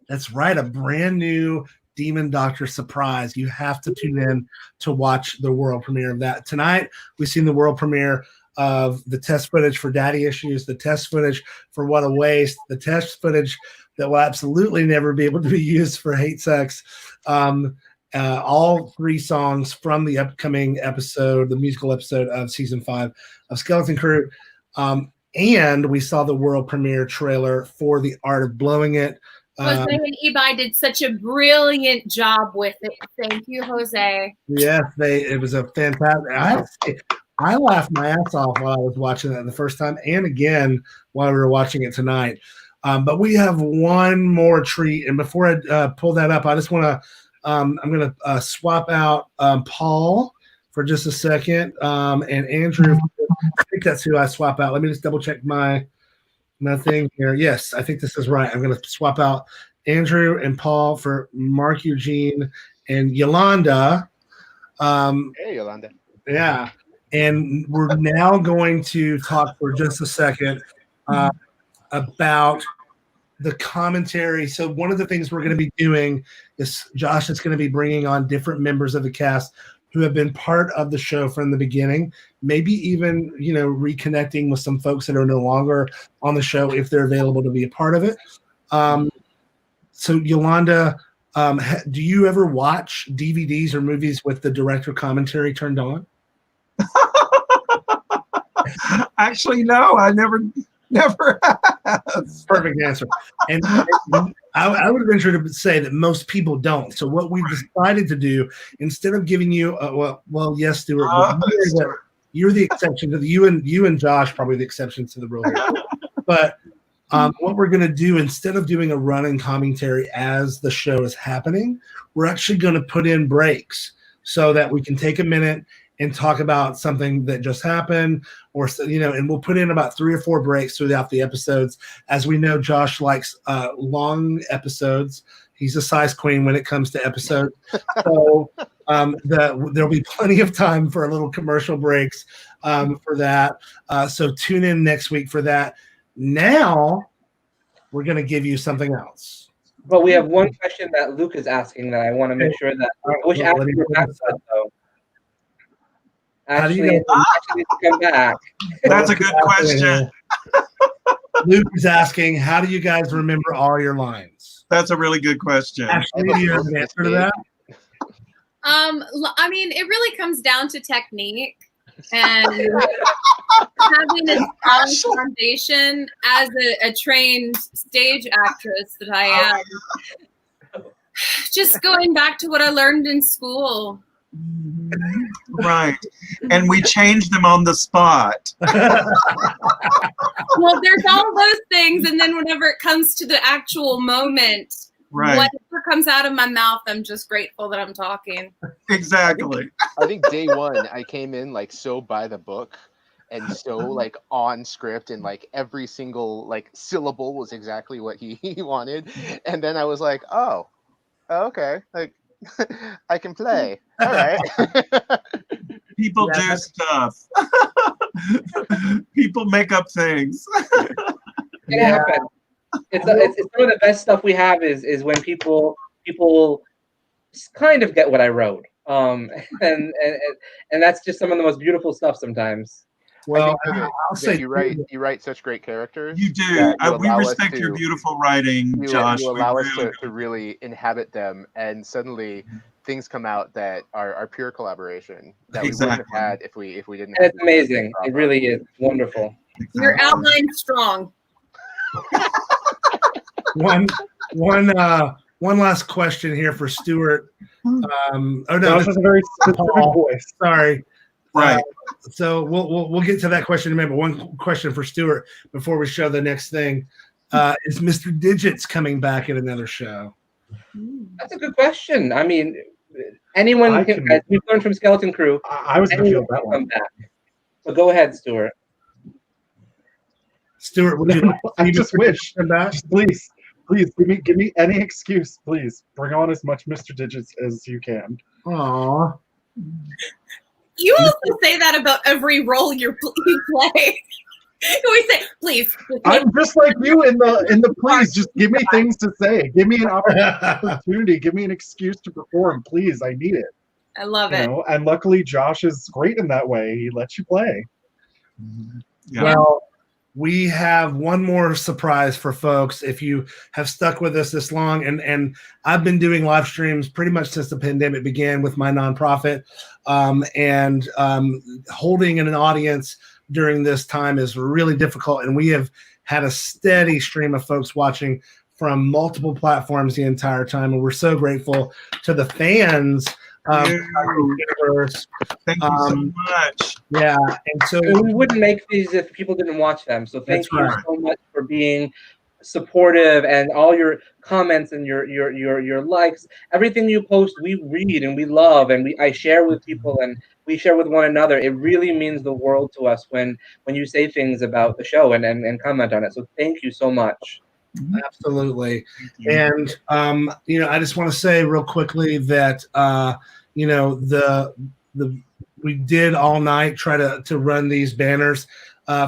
That's right. A brand new Demon Doctor surprise. You have to tune in to watch the world premiere of that. Tonight, we've seen the world premiere of the test footage for Daddy Issues, the test footage for What a Waste, the test footage that will absolutely never be able to be used for Hate Sex. All 3 songs from the upcoming episode, the musical episode of season 5 of Skeleton Crew. And we saw the world premiere trailer for The Art of Blowing It. Jose and Ibai did such a brilliant job with it. Thank you, Jose. Yes, it was a fantastic. I laughed my ass off while I was watching that the first time, and again while we were watching it tonight. But we have one more treat, and before I pull that up, I just want to. I'm going to swap out Paul for just a second, and Andrew. I think that's who I swap out. Let me just double check my thing here. Yes, I think this is right. I'm going to swap out Andrew and Paul for Mark Eugene and Yolanda. Hey, Yolanda. Yeah. And we're now going to talk for just a second about the commentary. So one of the things we're going to be doing is Josh is going to be bringing on different members of the cast who have been part of the show from the beginning, maybe even, reconnecting with some folks that are no longer on the show if they're available to be a part of it. So Yolanda, do you ever watch DVDs or movies with the director commentary turned on? Actually, no, I never has. Perfect answer. And I would venture to say that most people don't. So what we've decided to do, instead of giving you, well, yes, Stuart, you're the exception to you and Josh probably the exceptions to the rule here. But what we're going to do, instead of doing a running commentary as the show is happening, we're actually going to put in breaks so that we can take a minute and talk about something that just happened, or and we'll put in about 3 or 4 breaks throughout the episodes. As we know, Josh likes long episodes. He's a size queen when it comes to episodes. So there'll be plenty of time for a little commercial breaks for that. So tune in next week for that. Now we're going to give you something else. But we have one question that Luke is asking that I want to make sure that which actually though. Actually come back. That's a good question. Luke is asking, how do you guys remember all your lines? That's a really good question. Ashley, do you have an answer to that? I mean, it really comes down to technique and having a strong foundation as a trained stage actress that I am. Just going back to what I learned in school. Right. And we changed them on the spot. Well, there's all those things, and then whenever it comes to the actual moment, right, whatever comes out of my mouth, I'm just grateful that I'm talking. Exactly. I think day one, I came in like so by the book and so like on script, and like every single like syllable was exactly what he wanted. And then I was like, oh, okay, like I can play. All right. People do stuff. People make up things. It happens. It's some of the best stuff we have is when people kind of get what I wrote. And that's just some of the most beautiful stuff sometimes. Well, I'll say you write such great characters. You do. We respect your beautiful writing, Josh. You allow us to really inhabit them, and suddenly things come out that are pure collaboration that we wouldn't have had if we didn't. And it's amazing. It really is wonderful. Your outline's strong. One last question here for Stuart. Oh no, Josh has a very specific voice. Sorry. Right. So we'll get to that question in a minute. But one question for Stuart before we show the next thing: is Mr. Digits coming back at another show? That's a good question. I mean, anyone as we've learned from Skeleton Crew, I was going to feel that one. Come back. So go ahead, Stuart. Stuart, would you? I just wish. Just please give me any excuse. Please bring on as much Mr. Digits as you can. Aww. You also say that about every role you play. You always say, please. I'm just like you in the please. Just give me things to say. Give me an opportunity. Give me an excuse to perform. Please, I need it. I love it. And luckily, Josh is great in that way. He lets you play. Yeah. Well, we have one more surprise for folks. If you have stuck with us this long, and I've been doing live streams pretty much since the pandemic began with my nonprofit, and holding an audience during this time is really difficult. And we have had a steady stream of folks watching from multiple platforms the entire time. And we're so grateful to the fans. Thank you so much. Yeah, and so we wouldn't make these if people didn't watch them. So thank That's you right. so much for being supportive and all your comments and your likes. Everything you post, we read and we love, and I share with people and we share with one another. It really means the world to us when you say things about the show and comment on it. So thank you so much. Absolutely. And I just want to say real quickly that we did all night try to run these banners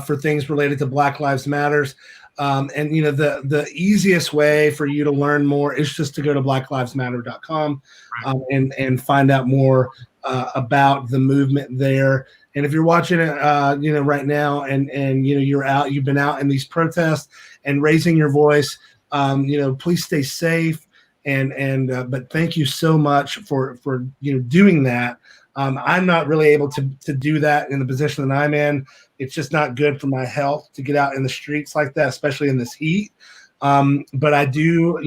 for things related to Black Lives Matters. And the easiest way for you to learn more is just to go to blacklivesmatter.com and find out more about the movement there. And if you're watching it, right now, and you've been out in these protests and raising your voice, please stay safe. But thank you so much for doing that. I'm not really able to do that in the position that I'm in. It's just not good for my health to get out in the streets like that, especially in this heat. But I do,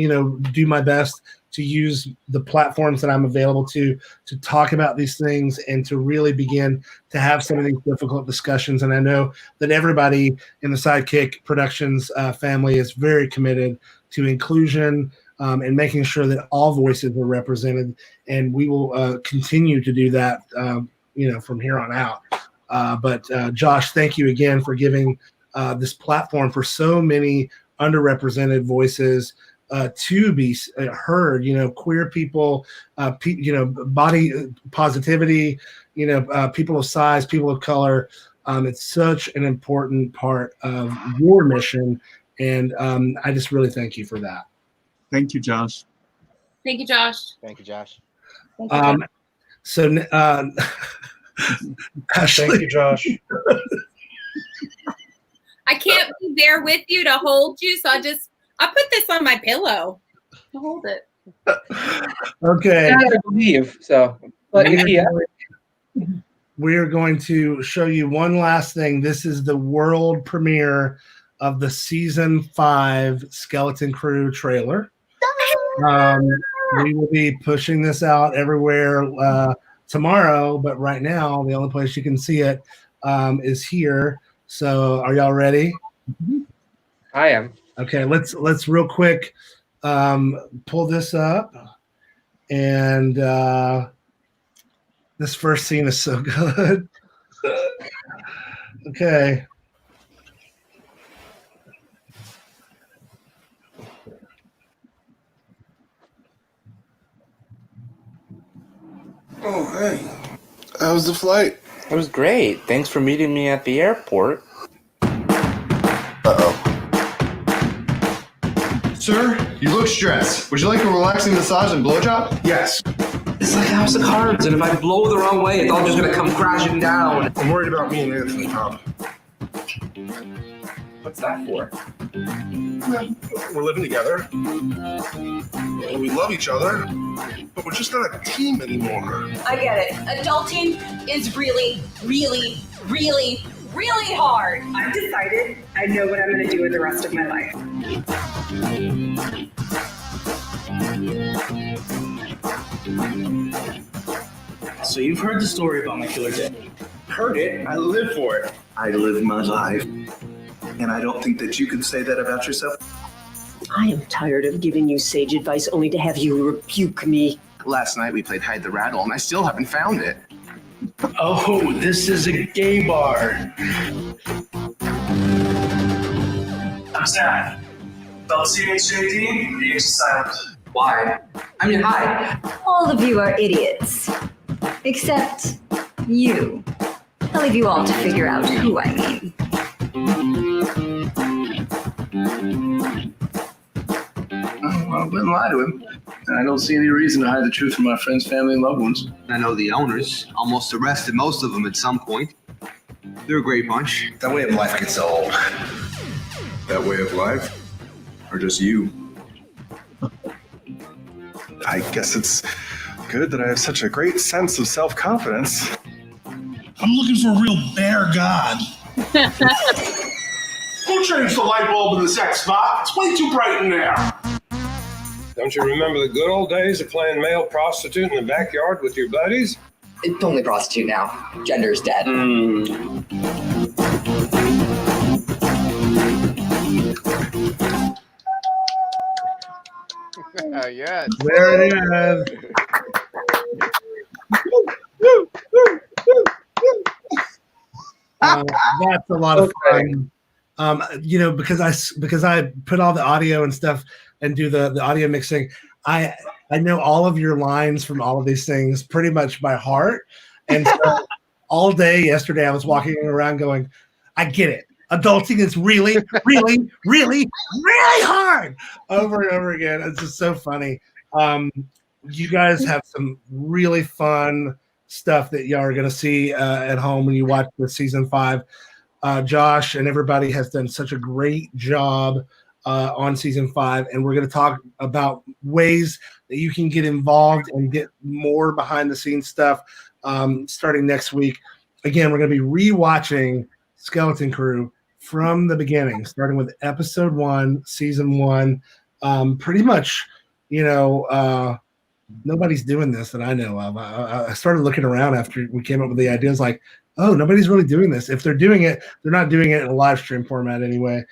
do my best to use the platforms that I'm available to talk about these things and to really begin to have some of these difficult discussions. And I know that everybody in the SideKick Productions family is very committed to inclusion and making sure that all voices are represented. And we will continue to do that, from here on out. But Josh, thank you again for giving this platform for so many underrepresented voices to be heard. Queer people, body positivity, people of size, people of color. It's such an important part of your mission, and I just really thank you for that. Thank you, Josh. Thank you, Josh. Thank you, Josh. Thank you, Josh. So, Ashley. Thank you, Josh. I can't be there with you to hold you, so I put this on my pillow to hold it. Okay. I believe so. But we are going to show you one last thing. This is the world premiere of the season 5 Skeleton Crew trailer. We will be pushing this out everywhere tomorrow, but right now the only place you can see it is here. So are y'all ready? I am. Okay, let's real quick pull this up, and this first scene is so good. Okay. Oh, hey. How was the flight? It was great. Thanks for meeting me at the airport. Uh-oh. Sir, you look stressed. Would you like a relaxing massage and blowjob? Yes. It's like House of Cards, and if I blow the wrong way, it's all just gonna come crashing down. I'm worried about me and Anthony, Tom. What's that for? We're living together. We love each other, but we're just not a team anymore. I get it. Adulting is really, really, really, really hard. I've decided I know what I'm going to do with the rest of my life. So you've heard the story about my killer day. Heard it. I live for it. I live my life. And I don't think that you can say that about yourself. I am tired of giving you sage advice only to have you rebuke me. Last night we played Hide the Rattle and I still haven't found it. Oh, this is a gay bar. I'm Zach. Spelled C-H-A-D, the H is silent. Why? I mean, hi. All of you are idiots. Except you. I'll leave you all to figure out who I mean. Well, I wouldn't lie to him. And I don't see any reason to hide the truth from my friends, family, and loved ones. I know the owners. Almost arrested most of them at some point. They're a great bunch. That way of life gets old. That way of life? Or just you? I guess it's good that I have such a great sense of self-confidence. I'm looking for a real bear god. Who changed the light bulb in the sex spot? It's way too bright in there. Don't you remember the good old days of playing male prostitute in the backyard with your buddies? It's only prostitute now. Gender's dead. Yes. There it is. That's a lot of fun. Because I put all the audio and stuff and do the audio mixing. I know all of your lines from all of these things pretty much by heart. And so all day yesterday, I was walking around going, I get it. Adulting is really, really, really, really hard over and over again. It's just so funny. You guys have some really fun stuff that y'all are going to see at home when you watch the season 5. Josh and everybody has done such a great job on season 5, and we're going to talk about ways that you can get involved and get more behind the scenes stuff starting next week. Again, we're going to be rewatching Skeleton Crew from the beginning, starting with episode 1, season 1. Pretty much, nobody's doing this that I know of. I started looking around after we came up with the ideas, like, oh, nobody's really doing this. If they're doing it, they're not doing it in a live stream format anyway.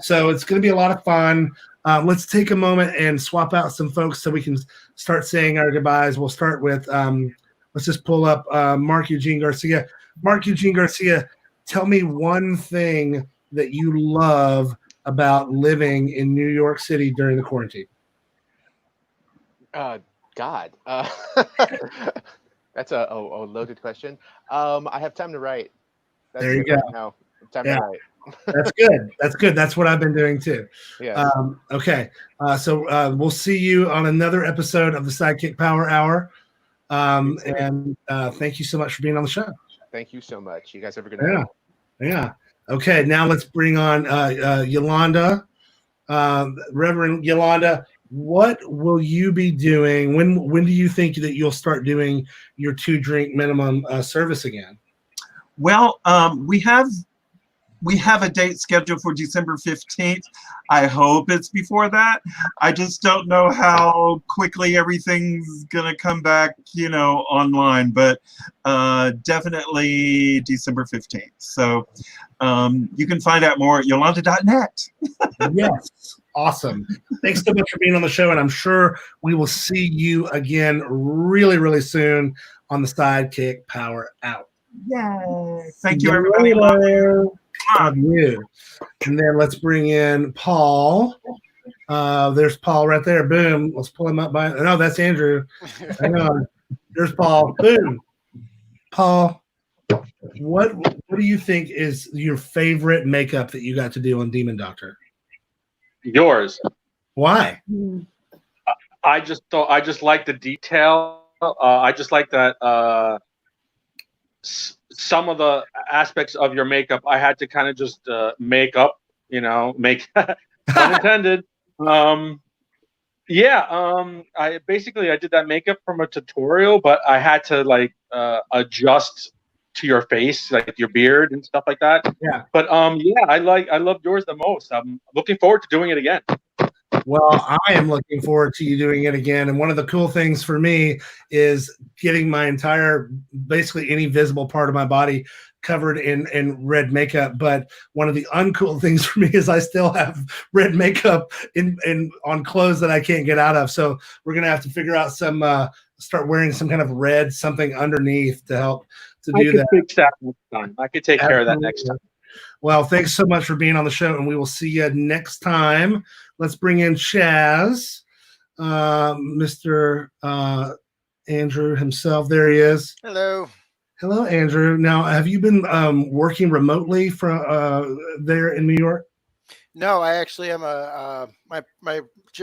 So it's going to be a lot of fun. Let's take a moment and swap out some folks so we can start saying our goodbyes. We'll start with, let's just pull up Mark Eugene Garcia. Mark Eugene Garcia, tell me one thing that you love about living in New York City during the quarantine. God. That's a loaded question. I have time to write. That's there you go. Right now. Time to write. That's good. That's good. That's what I've been doing too. Yeah. Okay. So we'll see you on another episode of the SideKick Power Hour. And thank you so much for being on the show. Thank you so much. You guys have a good night. Yeah. Okay. Now let's bring on Yolanda, Reverend Yolanda. What will you be doing? When do you think that you'll start doing your 2-drink minimum service again? Well, we have a date scheduled for December 15th. I hope it's before that. I just don't know how quickly everything's gonna come back, online, but definitely December 15th. So you can find out more at yolanda.net. Yes. Awesome. Thanks so much for being on the show, and I'm sure we will see you again really, really soon on the SideKick Power Hour. Yay. Thank you, everybody. Love you. And then let's bring in Paul. There's Paul right there. Boom. Let's pull him up by. No, that's Andrew. Hang on. There's Paul. Boom. Paul, what do you think is your favorite makeup that you got to do on Demon Doctor? Yours. Why? I just like the detail. I just like that some of the aspects of your makeup I had to kind of just make up, make pun intended. I did that makeup from a tutorial, but I had to adjust to your face, like your beard and stuff like that. Yeah. But I love yours the most. I'm looking forward to doing it again. Well, I am looking forward to you doing it again. And one of the cool things for me is getting my entire, basically any visible part of my body covered in red makeup. But one of the uncool things for me is I still have red makeup on clothes that I can't get out of. So we're going to have to figure out start wearing some kind of red something underneath to help to do that. Fix that next time. I could take care of that next time. Well, thanks so much for being on the show, and we will see you next time. Let's bring in Chaz, Mr. Andrew himself. There he is. Hello. Hello, Andrew. Now, have you been working remotely from there in New York? No, I actually am my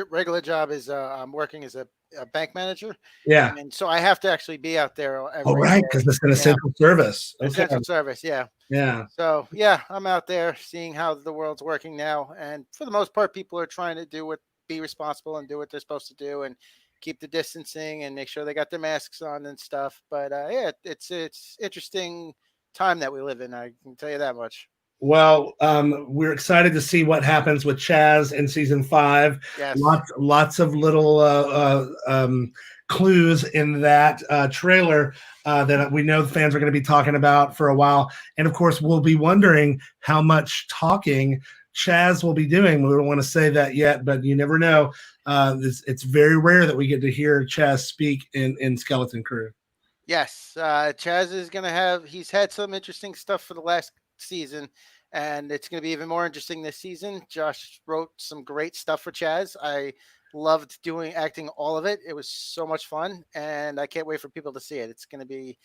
regular job is I'm working as a bank manager. Yeah. And so I have to actually be out there every right, day. because it's an essential service. Okay. Essential service, yeah. Yeah. So yeah, I'm out there seeing how the world's working now, and for the most part, people are trying to be responsible and do what they're supposed to do, and keep the distancing and make sure they got their masks on and stuff. But it's interesting time that we live in. I can tell you that much. Well, we're excited to see what happens with Chaz in season 5. Yes. Lots of little clues in that trailer that we know the fans are going to be talking about for a while. And of course, we'll be wondering how much talking Chaz will be doing. We don't want to say that yet, but you never know. It's very rare that we get to hear Chaz speak in Skeleton Crew. Yes, Chaz is going to have, he's had some interesting stuff for the last season, and it's going to be even more interesting this season. Josh wrote some great stuff for Chaz. I loved acting all of it. It was so much fun, and I can't wait for people to see it. It's going to be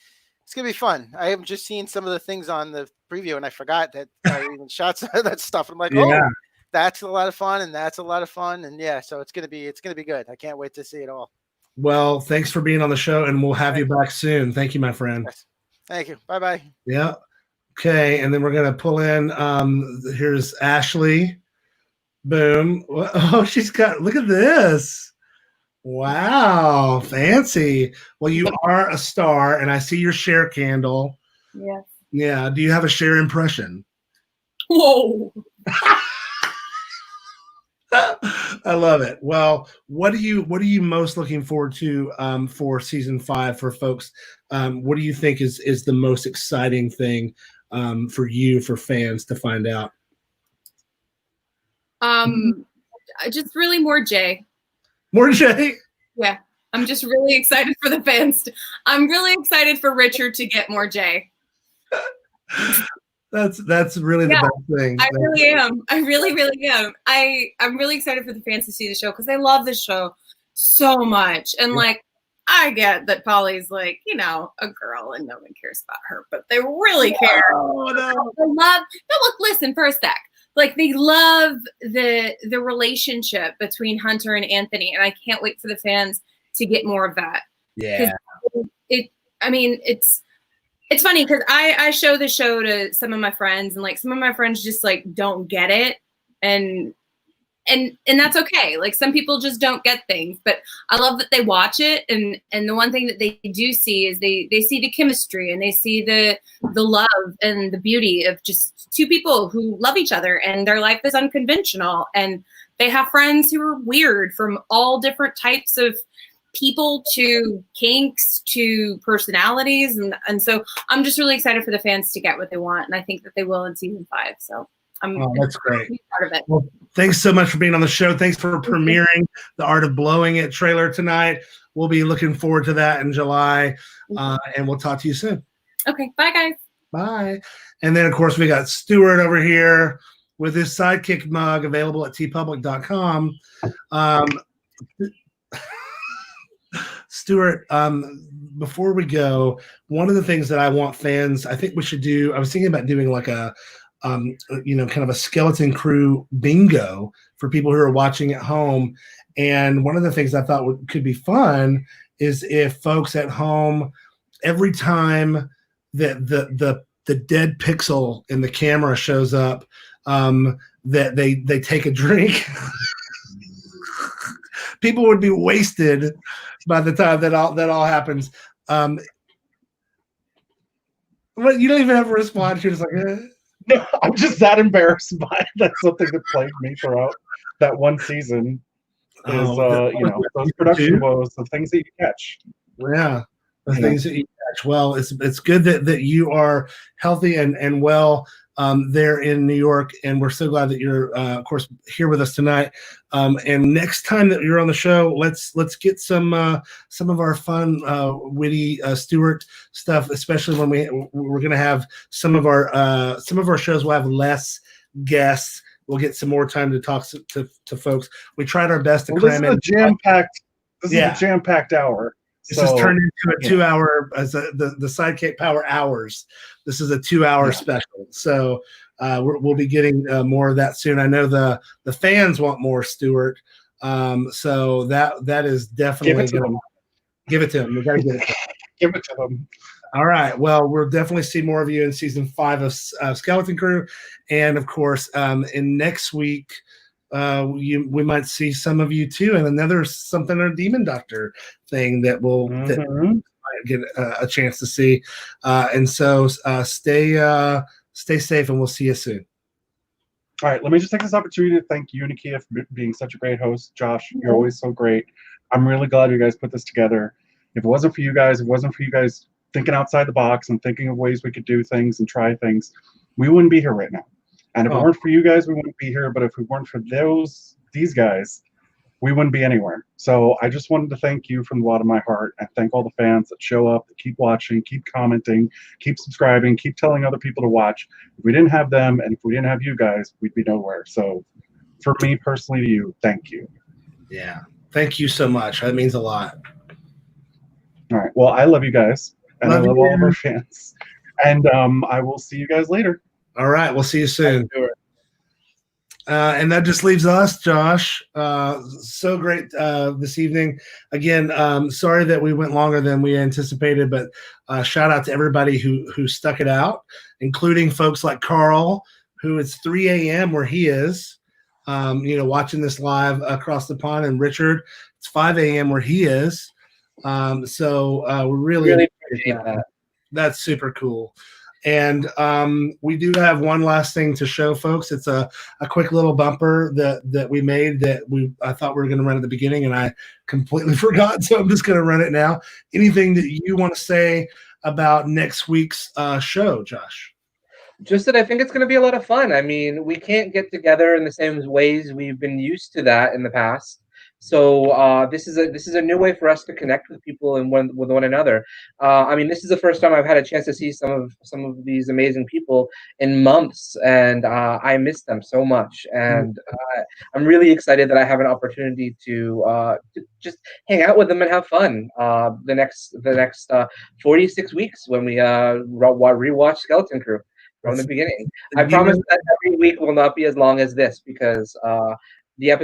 fun. I have just seen some of the things on the preview, and I forgot that I even shot some of that stuff. I'm like, oh, that's a lot of fun, and that's a lot of fun, and yeah, so it's going to be good. I can't wait to see it all. Well, thanks for being on the show, and we'll have you back soon. Thank you, my friend. Yes. Thank you. Bye-bye. Yeah. Okay, and then we're going to pull in, here's Ashley. Boom. Oh, look at this. Wow, fancy. Well, you are a star, and I see your share candle. Yes. Yeah. Do you have a share impression? Whoa. I love it. Well, what are you most looking forward to for season 5 for folks? What do you think is the most exciting thing for you, for fans to find out? Just really more Jay. More Jay? Yeah. I'm just really excited for the fans. I'm really excited for Richard to get more Jay. That's really the best thing. I really am. I really, really am. I'm really excited for the fans to see the show because they love the show so much. And like, I get that Polly's like, you know, a girl and no one cares about her, but they really care. Oh, no. They love. No, look, listen for a sec. Like they love the relationship between Hunter and Anthony, and I can't wait for the fans to get more of that. Yeah. It's funny because I show the show to some of my friends, and like some of my friends just like don't get it, and that's okay. Like some people just don't get things, but I love that they watch it, and the one thing that they do see is they see the chemistry, and they see the love and the beauty of just two people who love each other, and their life is unconventional, and they have friends who are weird, from all different types of people to kinks to personalities, and so I'm just really excited for the fans to get what they want, and I think that they will in season 5. So that's great. Part of it. Well, thanks so much for being on the show. Thanks for premiering the Art of Blowing It trailer tonight. We'll be looking forward to that in July, and we'll talk to you soon. Okay, bye guys. Bye. And then of course we got Stuart over here with his SideKick mug available at tpublic.com. Stuart, before we go, one of the things that I want fans, I think we should do, I was thinking about doing like a, kind of a Skeleton Crew bingo for people who are watching at home. And one of the things I thought could be fun is if folks at home, every time that the dead pixel in the camera shows up, that they take a drink. People would be wasted by the time that all happens. But you don't even have a response. You're just like, eh. No, I'm just that embarrassed by it. That's something that plagued me throughout that one season. Is those production woes, the things that you catch. Yeah, the things that you catch. Well, it's good that you are healthy and well there in New York, and we're so glad that you're of course here with us tonight. And next time that you're on the show, let's get some of our fun, witty Stuart stuff, especially when we're going to have some of our shows will have less guests. We'll get some more time to talk to folks. We tried our best to cram in. This is a jam-packed hour. This has turned into a 2-hour, the SideKick Power Hours. This is a 2-hour special. So we'll be getting more of that soon. I know the fans want more, Stuart. So that is definitely going to give it to them. We got to give it to them. Give it to them. All right. Well, we'll definitely see more of you in season 5 of Skeleton Crew, and of course, in next week. We might see some of you too, and another something or Demon Doctor thing that we'll get a chance to see. And so stay safe, and we'll see you soon. All right, let me just take this opportunity to thank you, Nakia, for being such a great host. Josh, you're always so great. I'm really glad you guys put this together. If it wasn't for you guys, thinking outside the box and thinking of ways we could do things and try things, we wouldn't be here right now. And if it weren't for you guys, we wouldn't be here. But if it weren't for these guys, we wouldn't be anywhere. So I just wanted to thank you from the bottom of my heart, and thank all the fans that show up, that keep watching, keep commenting, keep subscribing, keep telling other people to watch. If we didn't have them, and if we didn't have you guys, we'd be nowhere. So for me personally, to you, thank you. Yeah. Thank you so much. That means a lot. All right. Well, I love you guys, and Love I love you. all of our fans. And I will see you guys later. All right. We'll see you soon. And that just leaves us, Josh. So great this evening. Again, sorry that we went longer than we anticipated, but shout out to everybody who stuck it out, including folks like Carl, who it's 3 a.m. where he is, watching this live across the pond, and Richard, it's 5 a.m. where he is. So we really appreciate that. That's super cool. And we do have one last thing to show folks. It's a quick little bumper that we made that I thought we were going to run at the beginning, and I completely forgot. So I'm just going to run it now. Anything that you want to say about next week's show, Josh? Just that I think it's going to be a lot of fun. I mean, we can't get together in the same ways we've been used to that in the past. So this is a new way for us to connect with people and with one another. I mean, this is the first time I've had a chance to see some of these amazing people in months, and I miss them so much. And I'm really excited that I have an opportunity to just hang out with them and have fun the next 46 weeks when we rewatch Skeleton Crew from the beginning. I promise that every week will not be as long as this, because no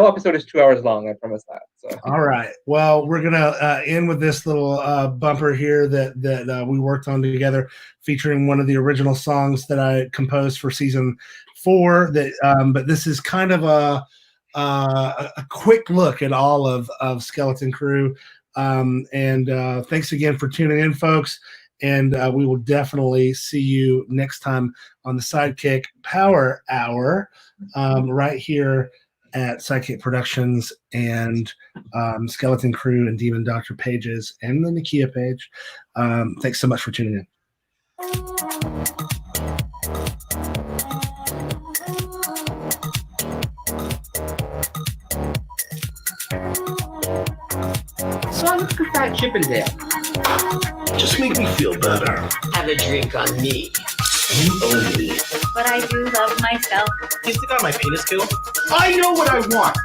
episode is 2 hours long. I promise that. So. All right. Well, we're gonna end with this little bumper here that we worked on together, featuring one of the original songs that I composed for season 4. But this is kind of a quick look at all of Skeleton Crew. And thanks again for tuning in, folks. And we will definitely see you next time on the SideKick Power Hour, right here at SideKick Productions and Skeleton Crew and Demon Doctor pages and the Nakia page. Thanks so much for tuning in. So I look for Fat Chippendale. Just make me feel better. Have a drink on me. You owe me. But I do love myself. You stick out my penis kill? I know what I want.